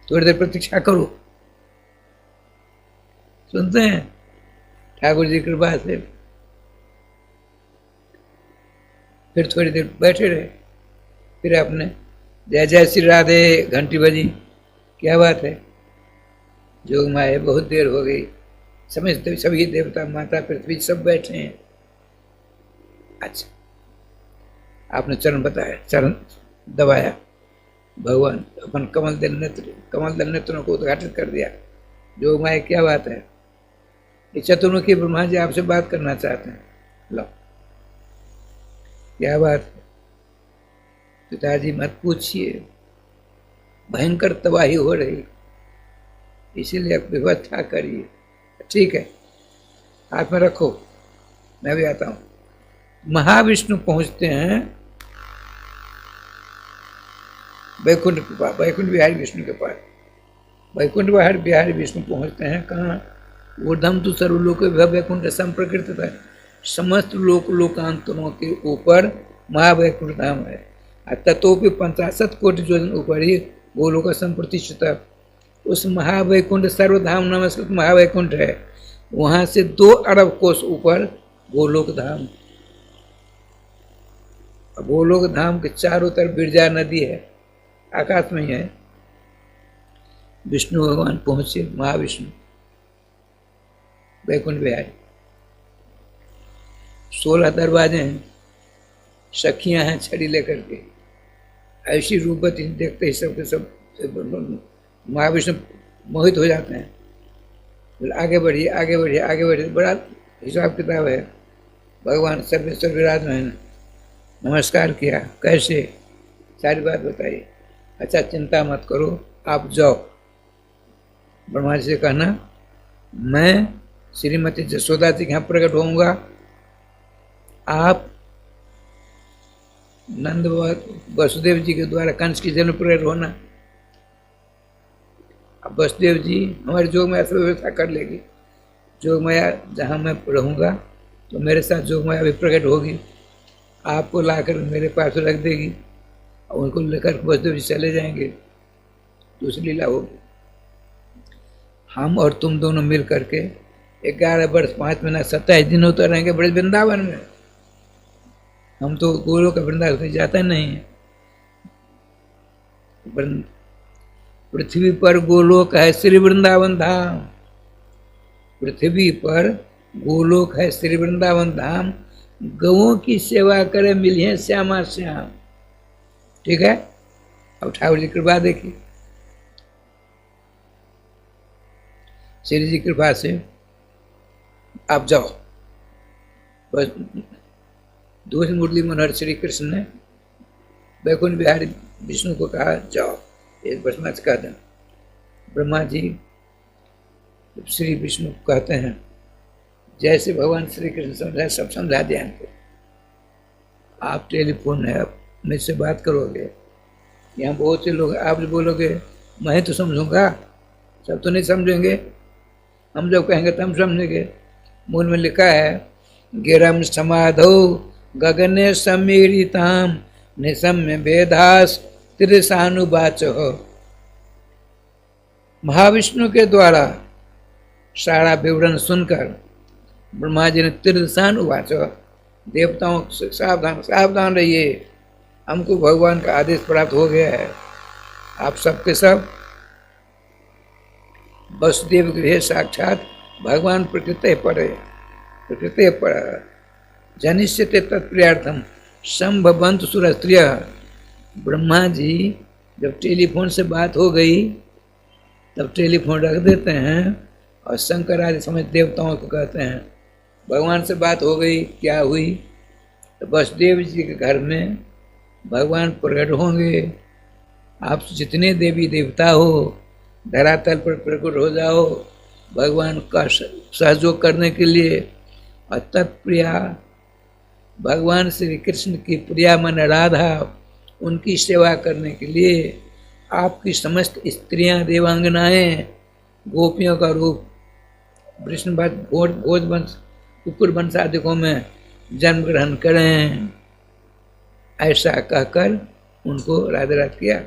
थोड़ी देर प्रतीक्षा करो। सुनते हैं ठाकुर जी की कृपा से। फिर थोड़ी देर बैठे रहे, फिर आपने जय जय श्री राधे घंटी बजी। क्या बात है? जोग माए बहुत देर हो गई, समझते सभी देवता माता पृथ्वी सब बैठे हैं। अच्छा, आपने चरण बताया, चरण दबाया, भगवान अपन कमल दल नेत्रों को उद्घाटित कर दिया। जोग माए क्या बात है? ये चतुर्मुखी ब्रह्मा जी आपसे बात करना चाहते हैं। लो, क्या बात है? पिताजी मत पूछिए, भयंकर तबाही हो रही, इसीलिए आप व्यवस्था करिए। ठीक है, हाथ में रखो, मैं भी आता हूँ। महाविष्णु पहुंचते हैं वैकुंठ के पास, वैकुंठ बिहारी विष्णु के पास। वैकुंठ बिहारी विष्णु पहुंचते हैं कहाँ? ऊर्ध्वम तु सर्वलोक वैकुंठ संप्रकृत है। समस्त लोकांतरों के ऊपर महावैकुंठ धाम है। ततोपि 50 कोटि योजन ऊपर ही गोलोक संप्रतिष्ठित उस महावैकुंठ सर्वधाम नमस्कृत महावैकुंठ है। वहाँ से 2 अरब कोस ऊपर गोलोक धाम। अब गोलोक धाम के चारों तरफ बिरजा नदी है, आकाश में ही है। विष्णु भगवान पहुंचे, महाविष्णु वैकुंठ विहारी। 16 दरवाजे हैं, सखियां हैं छड़ी लेकर के, ऐसी रूपवती देखते ही सबके सब महाविष्णु मोहित हो जाते हैं। बोले आगे बढ़िए आगे बढ़िए आगे बढ़िए, बड़ा हिसाब किताब है। भगवान सर्वेश्वर विराजमान, नमस्कार किया, कैसे, सारी बात बताइए। अच्छा चिंता मत करो, आप जाओ। ब्रह्मा जी से कहना मैं श्रीमती जसोदा जी के यहाँ प्रकट होऊंगा, आप नंद वसुदेव जी के द्वारा कंस की जन्म प्रकट होना। अब वसुदेव जी हमारे जोग माया से व्यवस्था कर लेगी। जोग माया जहाँ मैं रहूँगा तो मेरे साथ जोग माया भी प्रकट होगी, आपको लाकर मेरे पास रख देगी और उनको लेकर वसुदेव जी चले जाएंगे। दूसरी लीला होगी, हम और तुम दोनों मिल करके 11 वर्ष 5 महीना 27 दिनों तो रहेंगे बड़े वृंदावन में। हम तो गोलोक का वृंदावन कहीं जाता नहीं है। पृथ्वी पर गोलोक है श्री वृंदावन धाम, पृथ्वी पर गोलोक है श्री वृंदावन धाम। गौओं की सेवा करे मिलिए श्यामा श्याम। ठीक है, अब ठाकुर जी कृपा देखिए, श्री जी कृपा से आप जाओ। बस दूसरी मुरली मनोहर श्री कृष्ण ने वैकुंठ बिहारी विष्णु को कहा जाओ, एक बसमाच कह दें। ब्रह्मा जी श्री विष्णु को कहते हैं जैसे भगवान श्री कृष्ण समझाए सब समझा दिया इनको। आप टेलीफोन है, आप मुझसे बात करोगे, यहाँ बहुत से लोग, आप बोलोगे मैं तो समझूंगा, सब तो नहीं समझेंगे। हम जब कहेंगे तब समझेंगे। मूल में लिखा है गिरम समाधो गगने समीरिताम निसम्य वेदास त्रिशानुवाच हो। महाविष्णु के द्वारा सारा विवरण सुनकर ब्रह्मा जी ने त्रिशानुवाच, देवताओं से सावधान सावधान रहिए, हमको भगवान का आदेश प्राप्त हो गया है। आप सबके सब वसुदेव गृह साक्षात भगवान प्रकृति पड़े, प्रकृति पड़ जनिष्यते तत्प्रियार्थम संभवंत सुरस्त्रिय। ब्रह्मा जी जब टेलीफोन से बात हो गई तब टेलीफोन रख देते हैं और शंकर आदि समेत देवताओं को कहते हैं भगवान से बात हो गई, क्या हुई? तो वसुदेव जी के घर में भगवान प्रकट होंगे। आप जितने देवी देवता हो धरातल पर प्रकट हो जाओ भगवान का सहयोग करने के लिए। और तत्प्रिया भगवान श्री कृष्ण की प्रिया मन राधा, उनकी सेवा करने के लिए आपकी समस्त स्त्रियां देवांगनाएं गोपियों का रूप वृषणवंश भोज वंश कुकुर वंशादिकों में जन्म ग्रहण करें, ऐसा कहकर उनको राधे राधे किया।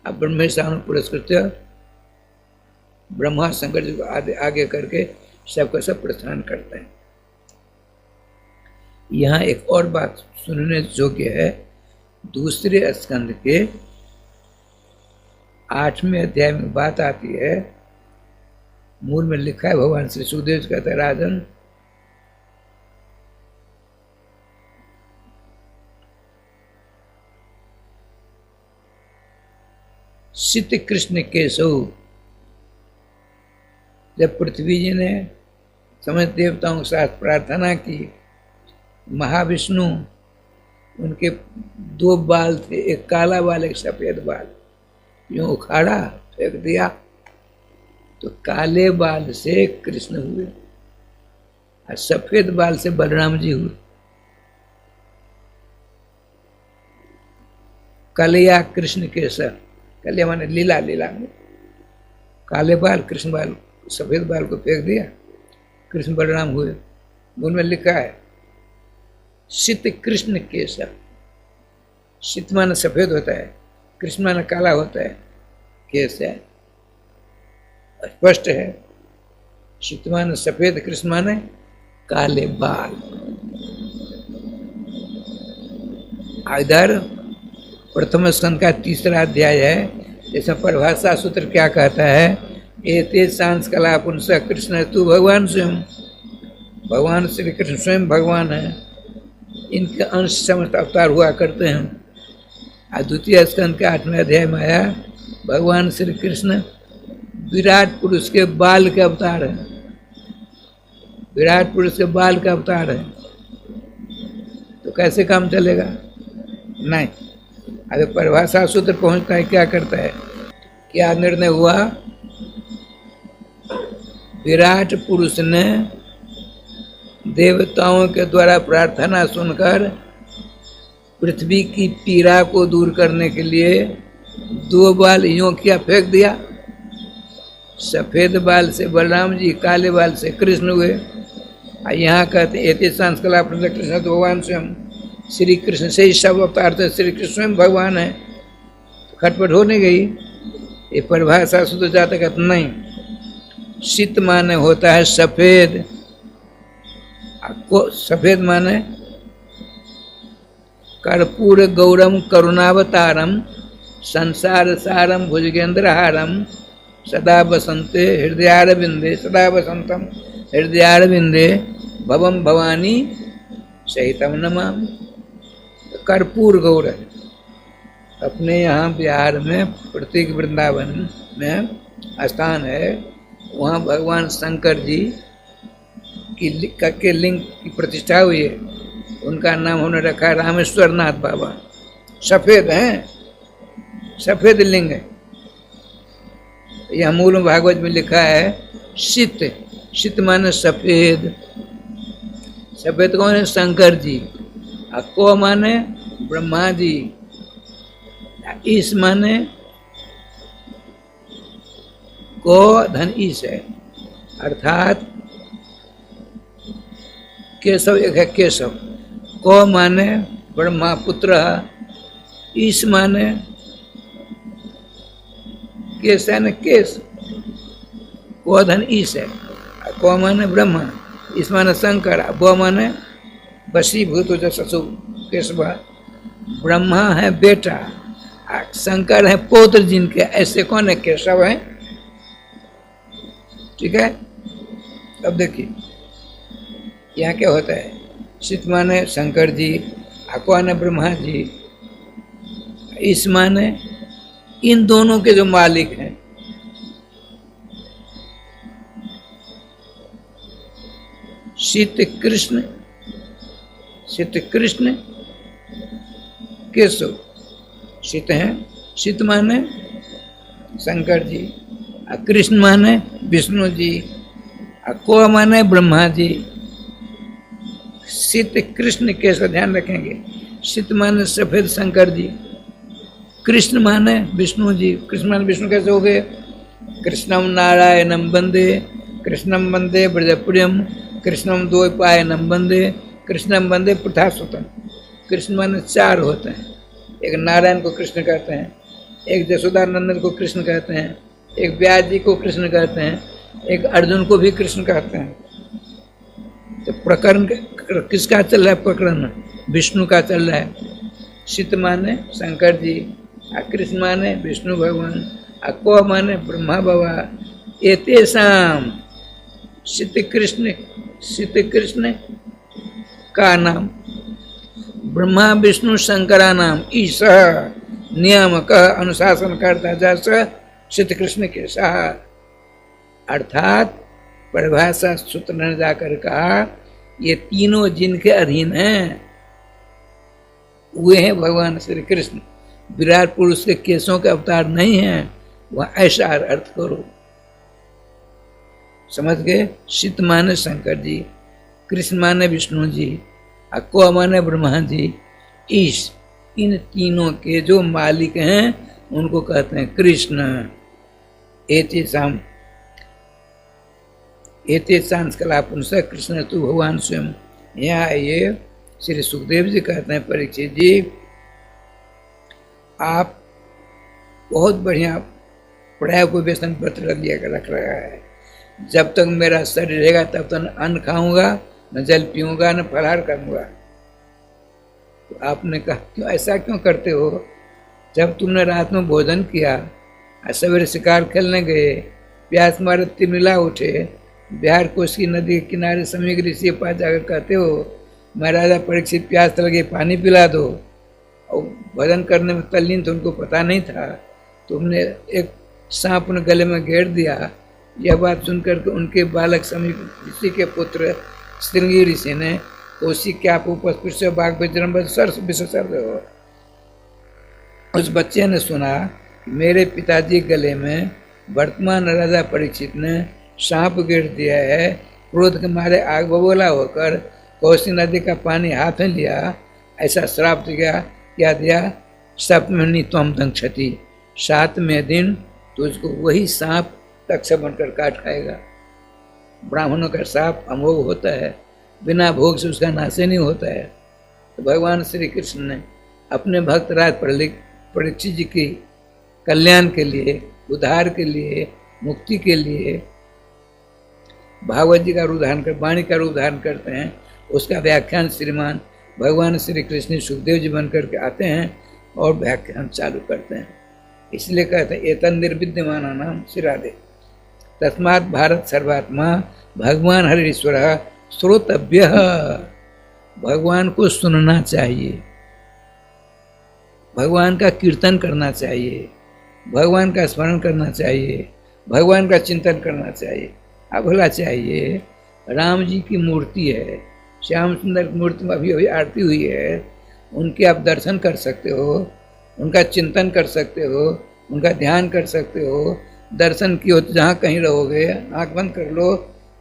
अब ब्रह्मेशानु पुरस्कृत ब्रह्मा शंकर जी को आगे करके सबका सब प्रस्थान करते हैं। यहाँ एक और बात सुनने योग्य है, दूसरे स्कंद के 8वें अध्याय में बात आती है। मूल में लिखा है भगवान श्री सुखदेव जी कहते हैं राजन सित कृष्ण केशव। जब पृथ्वी जी ने समस्त देवताओं के साथ प्रार्थना की, महाविष्णु उनके 2 बाल थे, एक काला बाल एक सफेद बाल, यूं उखाड़ा फेंक दिया तो काले बाल से कृष्ण हुए और सफेद बाल से बलराम जी हुए। कलिया कृष्ण केसर, कलिया माने लीला, लीला में काले बाल कृष्ण बाल सफेद बाल को फेंक दिया, कृष्ण बलराम हुए। उनमें लिखा है सित कृष्ण केसर। सित माने सफेद होता है, कृष्ण माने काला होता है, केस है स्पष्ट है। सित माने सफेद, कृष्ण माने काले बाल। इधर प्रथम स्कंद का 3रा अध्याय है, जिसमें परिभाषा सूत्र क्या कहता है, एते सांस कला पुंस कृष्ण तू भगवान स्वयं, भगवान श्री कृष्ण स्वयं भगवान है, इनके अंश समस्त अवतार हुआ करते हैं। और द्वितीय स्कंद के 8वें अध्याय में आया, भगवान श्री कृष्ण विराट पुरुष के बाल के अवतार है, विराट पुरुष के बाल का अवतार है। तो कैसे काम चलेगा? नहीं। अगर परिभाषा सूत्र पहुंचता है, क्या करता है, क्या निर्णय हुआ, विराट पुरुष ने देवताओं के द्वारा प्रार्थना सुनकर पृथ्वी की पीड़ा को दूर करने के लिए 2 बाल यूं किया, फेंक दिया। सफेद बाल से बलराम जी, काले बाल से कृष्ण हुए। यहाँ कहते हैं एते सांस्कला कृष्ण तो भगवान स्वयं, श्री कृष्ण से ही सब अवतार थे, श्री कृष्ण स्वयं भगवान है। तो खटपट हो नहीं गई। ये परिभाषा सूत्र जाता कहते नहीं, शीत माने होता है सफेद, सफेद माने कर्पूर गौरम करुणावतारम संसार सारम भुजगेंद्रहारम सदा बसंते हृदयारविंदे, सदा बसंतम हृदयारविंदे भवम भवानी सहितम नमामि। कर्पूर गौर है। अपने यहाँ बिहार में प्रतीक वृंदावन में स्थान है, वहाँ भगवान शंकर जी के लिंग की प्रतिष्ठा हुई है। उनका नाम उन्होंने रखा है रामेश्वर नाथ बाबा। सफेद हैं, सफेद लिंग है। यह मूल भागवत में लिखा है शीत, शीत माने सफेद, सफेद कौन है, शंकर जी। को माने ब्रह्मा जी, ईश माने को धन ईश है, अर्थात केशव एक है, केशव। को माने ब्रह्मा पुत्र, ईश माने केश है न केश, को धन ईश है। को माने ब्रह्मा, ईश माने शंकर, वो माने वशीभूत हो जो ससु केशव। ब्रह्मा है बेटा, शंकर है पुत्र जिनके, ऐसे कौन है, केशव है। ठीक है। अब देखिए यहाँ क्या होता है, शीत माने शंकर जी, अको माने ब्रह्मा जी, इस माने इन दोनों के जो मालिक हैं। शीत कृष्ण, शीत कृष्ण केशव, शीत हैं, शीत माने शंकर जी, कृष्ण माने विष्णु जी, को माने ब्रह्मा जी। शीत कृष्ण केशव, ध्यान रखेंगे। शीत माने सफेद शंकर जी, कृष्ण माने विष्णु जी। कृष्ण माने विष्णु कैसे हो गए, कृष्णम नारायणम वंदे, कृष्णम वंदे ब्रजप्रियम, कृष्णम द्वैपायनम वंदे, कृष्णम वंदे पृथासुतम। कृष्ण माने 4 होते हैं, एक नारायण को कृष्ण कहते हैं, एक जसोदानंदन को कृष्ण कहते हैं, एक व्यास जी को कृष्ण कहते हैं, एक अर्जुन को भी कृष्ण कहते हैं। तो प्रकरण किसका चल रहा है, प्रकरण विष्णु का चल रहा है। शीत माने शंकर जी, कृष्ण माने विष्णु भगवान, को माने ब्रह्मा बाबा। एते शाम शीत कृष्ण का नाम ब्रह्मा विष्णु शंकरा नाम ईशः नियामक अनुशासन करता जैसा शीत कृष्ण के साथ। अर्थात परिभाषा सूत्र ने जाकर कहा ये तीनों जिनके अधीन हैं वे हैं भगवान श्री कृष्ण। विराट पुरुष के केशों के अवतार नहीं हैं, वह ऐसा अर्थ करो। समझ गए। शीत माने शंकर जी, कृष्ण माने विष्णु जी, को माने ब्रह्मा जी, ईश, इन तीनों के जो मालिक हैं उनको कहते हैं कृष्ण। एते सांस्कला पुंस कृष्ण तू भगवान स्वयं। यहाँ ये श्री सुखदेव जी कहते हैं परीक्षित जी आप बहुत बढ़िया प्रयाग को व्यसन व्रत रख रहा है। जब तक मेरा शरीर रहेगा तब तक न अन्न खाऊंगा, न जल पीऊंगा, न फलाहार करूंगा। तो आपने कहा क्यों ऐसा क्यों करते हो? जब तुमने रात में भोजन किया और सवेरे शिकार खेलने गए, प्यास मारे तिमिला उठे, बिहार कोसी नदी के किनारे समीक ऋषि के पास जाकर कहते हो महाराजा परीक्षित प्यास लगे पानी पिला दो, और भोजन करने में तल्लीन तो उनको पता नहीं था, तुमने एक सांप ने गले में घेर दिया। यह बात सुनकर के उनके बालक समीप ऋषि के पुत्र श्रृंगी ऋषि ने कोसी के आप उपस्पृश्य बाघ विजृंभ सर्स विशेषज्ञ हो। उस बच्चे ने सुना कि मेरे पिताजी गले में वर्तमान राजा परीक्षित ने सांप गिर दिया है। क्रोध के मारे आग बबूला होकर कोसी नदी का पानी हाथ में लिया, ऐसा श्राप क्या दिया? सप्तमी त्वम दंक्षति, 7वें दिन तुझको वही सांप तक्ष बनकर काट खाएगा। ब्राह्मणों का सांप अमोघ होता है, बिना भोग से उसका नाश नहीं होता है। तो भगवान श्री कृष्ण ने अपने भक्त राज परीक्षित जी की कल्याण के लिए, उद्धार के लिए, मुक्ति के लिए भागवत जी का रूप धारण कर वाणी का रूप धारण करते हैं। उसका व्याख्यान श्रीमान भगवान श्री कृष्ण सुखदेव जी बन करके आते हैं और व्याख्यान चालू करते हैं। इसलिए कहते हैं एतन निर्विद्यमान नाम शिरादे तस्मात् भारत सर्वात्मा भगवान हरिश्वर श्रोतव्य। भगवान को सुनना चाहिए, भगवान का कीर्तन करना चाहिए, भगवान का स्मरण करना चाहिए, भगवान का चिंतन करना चाहिए। अब भला चाहिए, राम जी की मूर्ति है, श्याम सुंदर मूर्ति में अभी आरती हुई है, उनके आप दर्शन कर सकते हो, उनका चिंतन कर सकते हो, उनका ध्यान कर सकते हो। दर्शन की हो तो जहाँ कहीं रहोगे, आँख बंद कर लो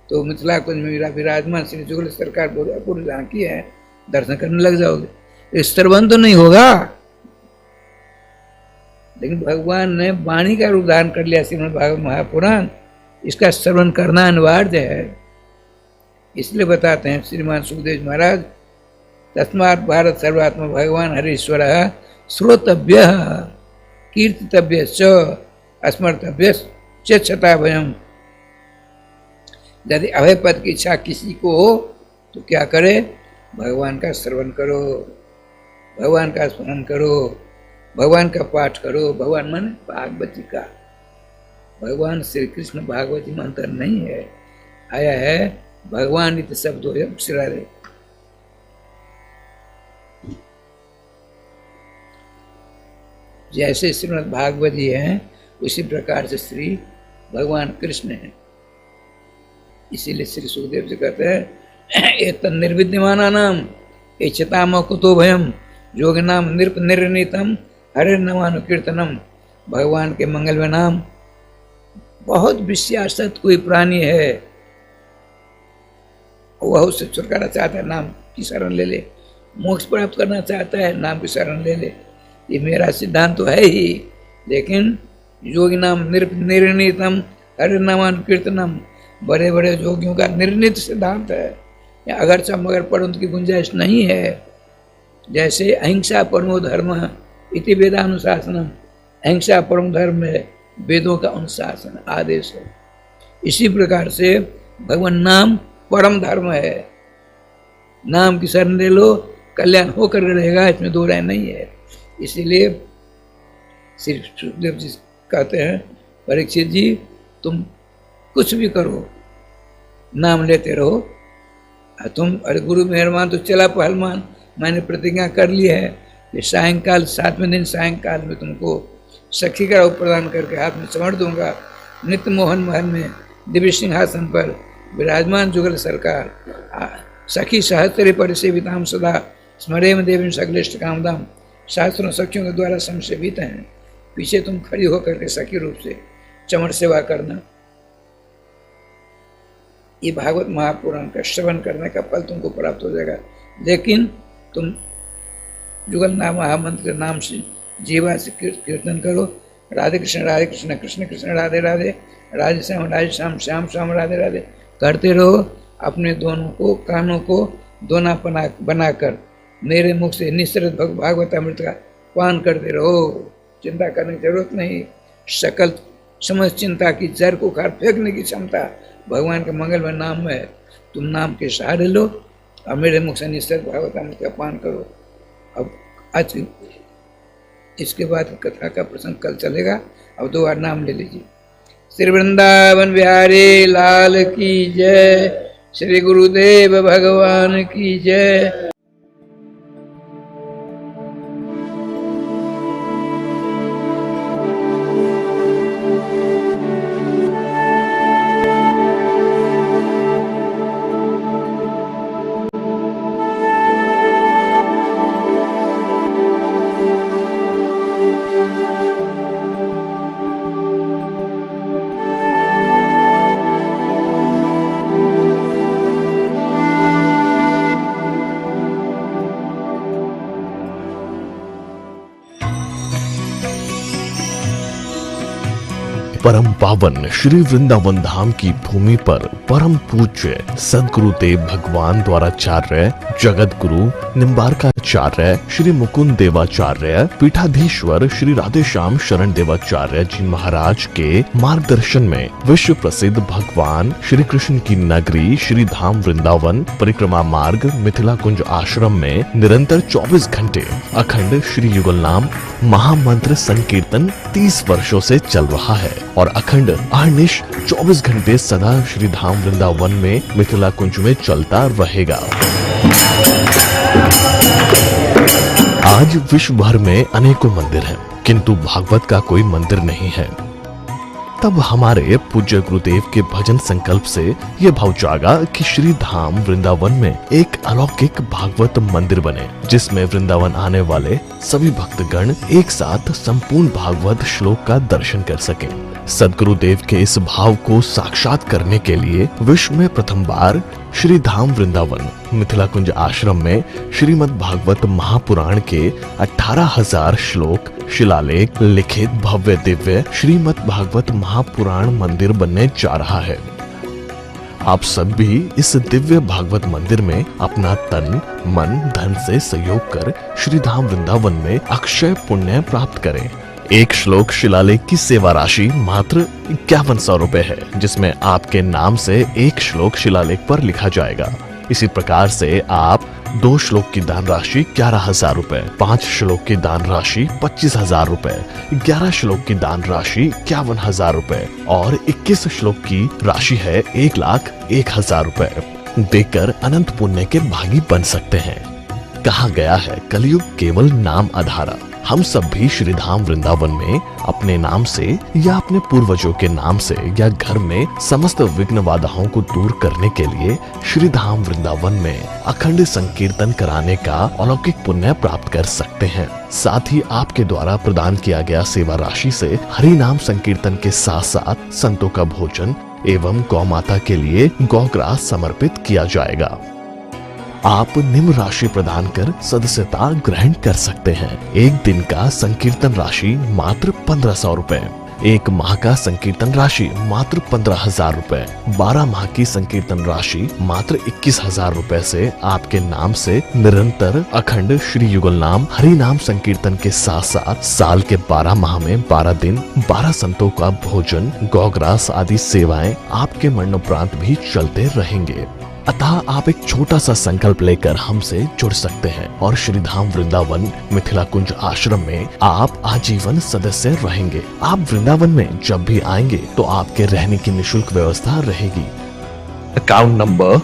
तो मिथिला कुंज में विराजमान श्री जुगल सरकार पूरी झांकी है, दर्शन करने लग जाओगे। श्रवण तो नहीं होगा, लेकिन भगवान ने वाणी का रूप धारण कर लिया श्रीमद् भागवत महापुराण, इसका श्रवण करना अनिवार्य है। इसलिए बताते हैं श्रीमान सुखदेव महाराज तस्मात् भारत सर्वात्मा भगवान हरीश्वर श्रोतव्य कीर्तितव्य च स्मर्तव्य चता भयम। यदि अभय पद की इच्छा किसी को हो तो क्या करे? भगवान का श्रवण करो, भगवान का स्मरण करो, भगवान का पाठ करो। भगवान मन भागवती का, भगवान श्री कृष्ण भागवती मंत्र नहीं है, आया है भगवान इत शब्दो श्रारे। जैसे श्रीमद् भागवत जी हैं उसी प्रकार से श्री भगवान कृष्ण हैं। इसीलिए श्री सुखदेव जी कहते हैं एतन् निर्विद्यमाना नाम इच्छताम कुतो भयम योग नाम नृप निर्णीतम हरे नमानुकीर्तनम। भगवान के मंगलमय नाम, बहुत विश्वासत कोई प्राणी है वह उससे छुटकारा चाहता है, नाम की शरण ले ले। मोक्ष प्राप्त करना चाहता है, नाम की शरण ले ले। ये मेरा सिद्धांत तो है ही, लेकिन योगी नाम निर्णीतम हरे नामानुकीर्तनम, बड़े बड़े योगियों का निर्णीत सिद्धांत है। अगरचा मगर परंतु की गुंजाइश नहीं है। जैसे अहिंसा परमो धर्म इति वेदानुशासनम, अहिंसा परम धर्म है, वेदों का अनुशासन आदेश है। इसी प्रकार से भगवान नाम परम धर्म है। नाम की शरण ले लो, कल्याण होकर रहेगा, इसमें दो राय नहीं है। इसीलिए श्री सुखदेव जी कहते हैं परीक्षित जी तुम कुछ भी करो, नाम लेते रहो। तुम अरे गुरु मेहरबान तो चला पहलवान, मैंने प्रतिज्ञा कर ली है कि सायंकाल 7वें दिन सायंकाल में तुमको सखी का रूप प्रदान करके हाथ में समर्थ दूंगा। नित्य मोहन महल में दिव्य सिंहासन पर विराजमान जुगल सरकार, सखी सहस्त्र परिसेविताम सदा स्मरेम देवी सकलिष्ट कामदाम। शास्त्रों सखियों के द्वारा संसेवित हैं, पीछे तुम खड़ी होकर के सखी रूप से चमर सेवा करना। ये भागवत महापुराण का श्रवण करने का फल तुमको प्राप्त हो जाएगा। लेकिन तुम जुगल नाम महामंत्र के नाम से जीवा से कीर्तन करो, राधे कृष्ण कृष्ण कृष्ण राधे राधे, राधे श्याम श्याम श्याम राधे राधे करते रहो। अपने दोनों को कानों को दोना बनाकर मेरे मुख से निश्चित भागवत अमृत का पान करते रहो। चिंता करने की जरूरत नहीं। सकल समझ चिंता की जड़ को उखाड़ फेंकने की क्षमता भगवान के मंगलमय नाम में है। तुम नाम के सहारे लो और मेरे मुख से निश्चित भागवत अमृत का पान करो अब आज इसके बाद कथा का प्रसंग कल चलेगा। अब 2 बार नाम ले लीजिए। श्री वृंदावन बिहारी लाल की जय, श्री गुरुदेव भगवान की जय। परम पावन श्री वृंदावन धाम की भूमि पर परम पूज्य सदगुरुदेव भगवान द्वाराचार्य जगत गुरु निम्बारकाचार्य श्री मुकुंद देवाचार्य पीठाधीश्वर श्री राधेश्याम शरण देवाचार्य जी महाराज के मार्गदर्शन में विश्व प्रसिद्ध भगवान श्री कृष्ण की नगरी श्री धाम वृंदावन परिक्रमा मार्ग मिथिला कुंज आश्रम में निरंतर 24 घंटे अखंड श्री युगल नाम महामंत्र संकीर्तन 30 वर्षों से चल रहा है और अखंड अहर्निश 24 घंटे सदा श्री धाम वृंदावन में मिथिला कुंज में चलता रहेगा। आज विश्व भर में अनेकों मंदिर हैं, किंतु भागवत का कोई मंदिर नहीं है। तब हमारे पूज्य गुरुदेव के भजन संकल्प से ये भाव जागा कि श्री धाम वृंदावन में एक अलौकिक भागवत मंदिर बने, जिसमें वृंदावन आने वाले सभी भक्तगण एक साथ संपूर्ण भागवत श्लोक का दर्शन कर सकें। सदगुरुदेव के इस भाव को साक्षात करने के लिए विश्व में प्रथम बार श्री धाम वृंदावन मिथिला कुंज आश्रम में श्रीमद् भागवत महापुराण के 18,000 श्लोक शिलालेख लिखित भव्य दिव्य श्रीमद् भागवत महापुराण मंदिर बनने जा रहा है। आप सब भी इस दिव्य भागवत मंदिर में अपना तन मन धन से सहयोग कर श्री धाम वृंदावन में अक्षय पुण्य प्राप्त करें। एक श्लोक शिलालेख की सेवा राशि मात्र 5100 रुपए है, जिसमें आपके नाम से एक श्लोक शिलालेख पर लिखा जाएगा। इसी प्रकार से आप 2 श्लोक की दान राशि 11,000 रुपए, 5 श्लोक की दान राशि 25,000 रुपए, 11 श्लोक की दान राशि 51,000 रुपए और 21 श्लोक की राशि है 1,01,000 रुपए देकर अनंत पुण्य के भागी बन सकते हैं। कहा गया है कलयुग केवल नाम आधारा। हम सब भी श्री धाम वृंदावन में अपने नाम से या अपने पूर्वजों के नाम से या घर में समस्त विघ्न बाधाओं को दूर करने के लिए श्री धाम वृंदावन में अखंड संकीर्तन कराने का अलौकिक पुण्य प्राप्त कर सकते हैं। साथ ही आपके द्वारा प्रदान किया गया सेवा राशि से हरि नाम संकीर्तन के साथ साथ संतों का भोजन एवं गौ माता के लिए गौग्रास समर्पित किया जाएगा। आप निम्न राशि प्रदान कर सदस्यता ग्रहण कर सकते हैं। एक दिन का संकीर्तन राशि मात्र 1500 रुपए, एक माह का संकीर्तन राशि मात्र 15,000 रुपए, 12 माह की संकीर्तन राशि मात्र 21,000 रुपए से आपके नाम से निरंतर अखंड श्री युगल नाम हरि नाम संकीर्तन के साथ साथ साल के 12 माह में 12 दिन 12 संतों का भोजन गौग्रास आदि सेवाएं आपके मरणोपरांत भी चलते रहेंगे। अतः आप एक छोटा सा संकल्प लेकर हमसे जुड़ सकते हैं और श्री धाम वृंदावन मिथिला कुंज आश्रम में आप आजीवन सदस्य रहेंगे। आप वृंदावन में जब भी आएंगे तो आपके रहने की निशुल्क व्यवस्था रहेगी। Account number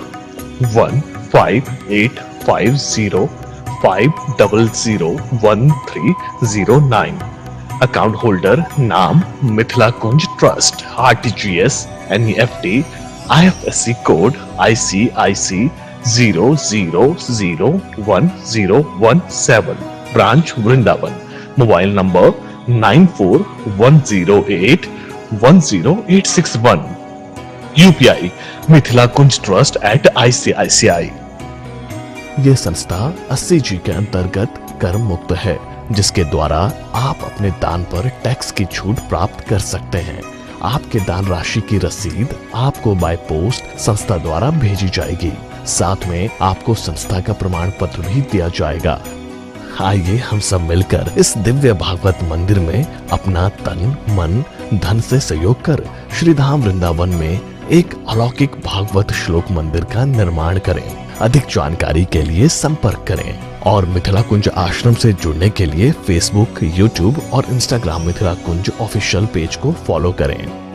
15850501309। अकाउंट होल्डर नाम Mithila Kunj trust, RTGS, NEFT, IFSC code ICIC 00011017। Branch Vrindavan. Mobile number 9410810861। UPI Mithila Kunj trust @ICICI। ये संस्था 80G के अंतर्गत कर मुक्त है, जिसके द्वारा आप अपने दान पर टैक्स की छूट प्राप्त कर सकते हैं। आपके दान राशि की रसीद आपको बाय पोस्ट संस्था द्वारा भेजी जाएगी। साथ में आपको संस्था का प्रमाण पत्र भी दिया जाएगा। आइए हम सब मिलकर इस दिव्य भागवत मंदिर में अपना तन मन धन से सहयोग कर श्री धाम वृंदावन में एक अलौकिक भागवत श्लोक मंदिर का निर्माण करें। अधिक जानकारी के लिए संपर्क करें और मिथिला कुंज आश्रम से जुड़ने के लिए फेसबुक, यूट्यूब और इंस्टाग्राम मिथिला कुंज ऑफिशियल पेज को फॉलो करें।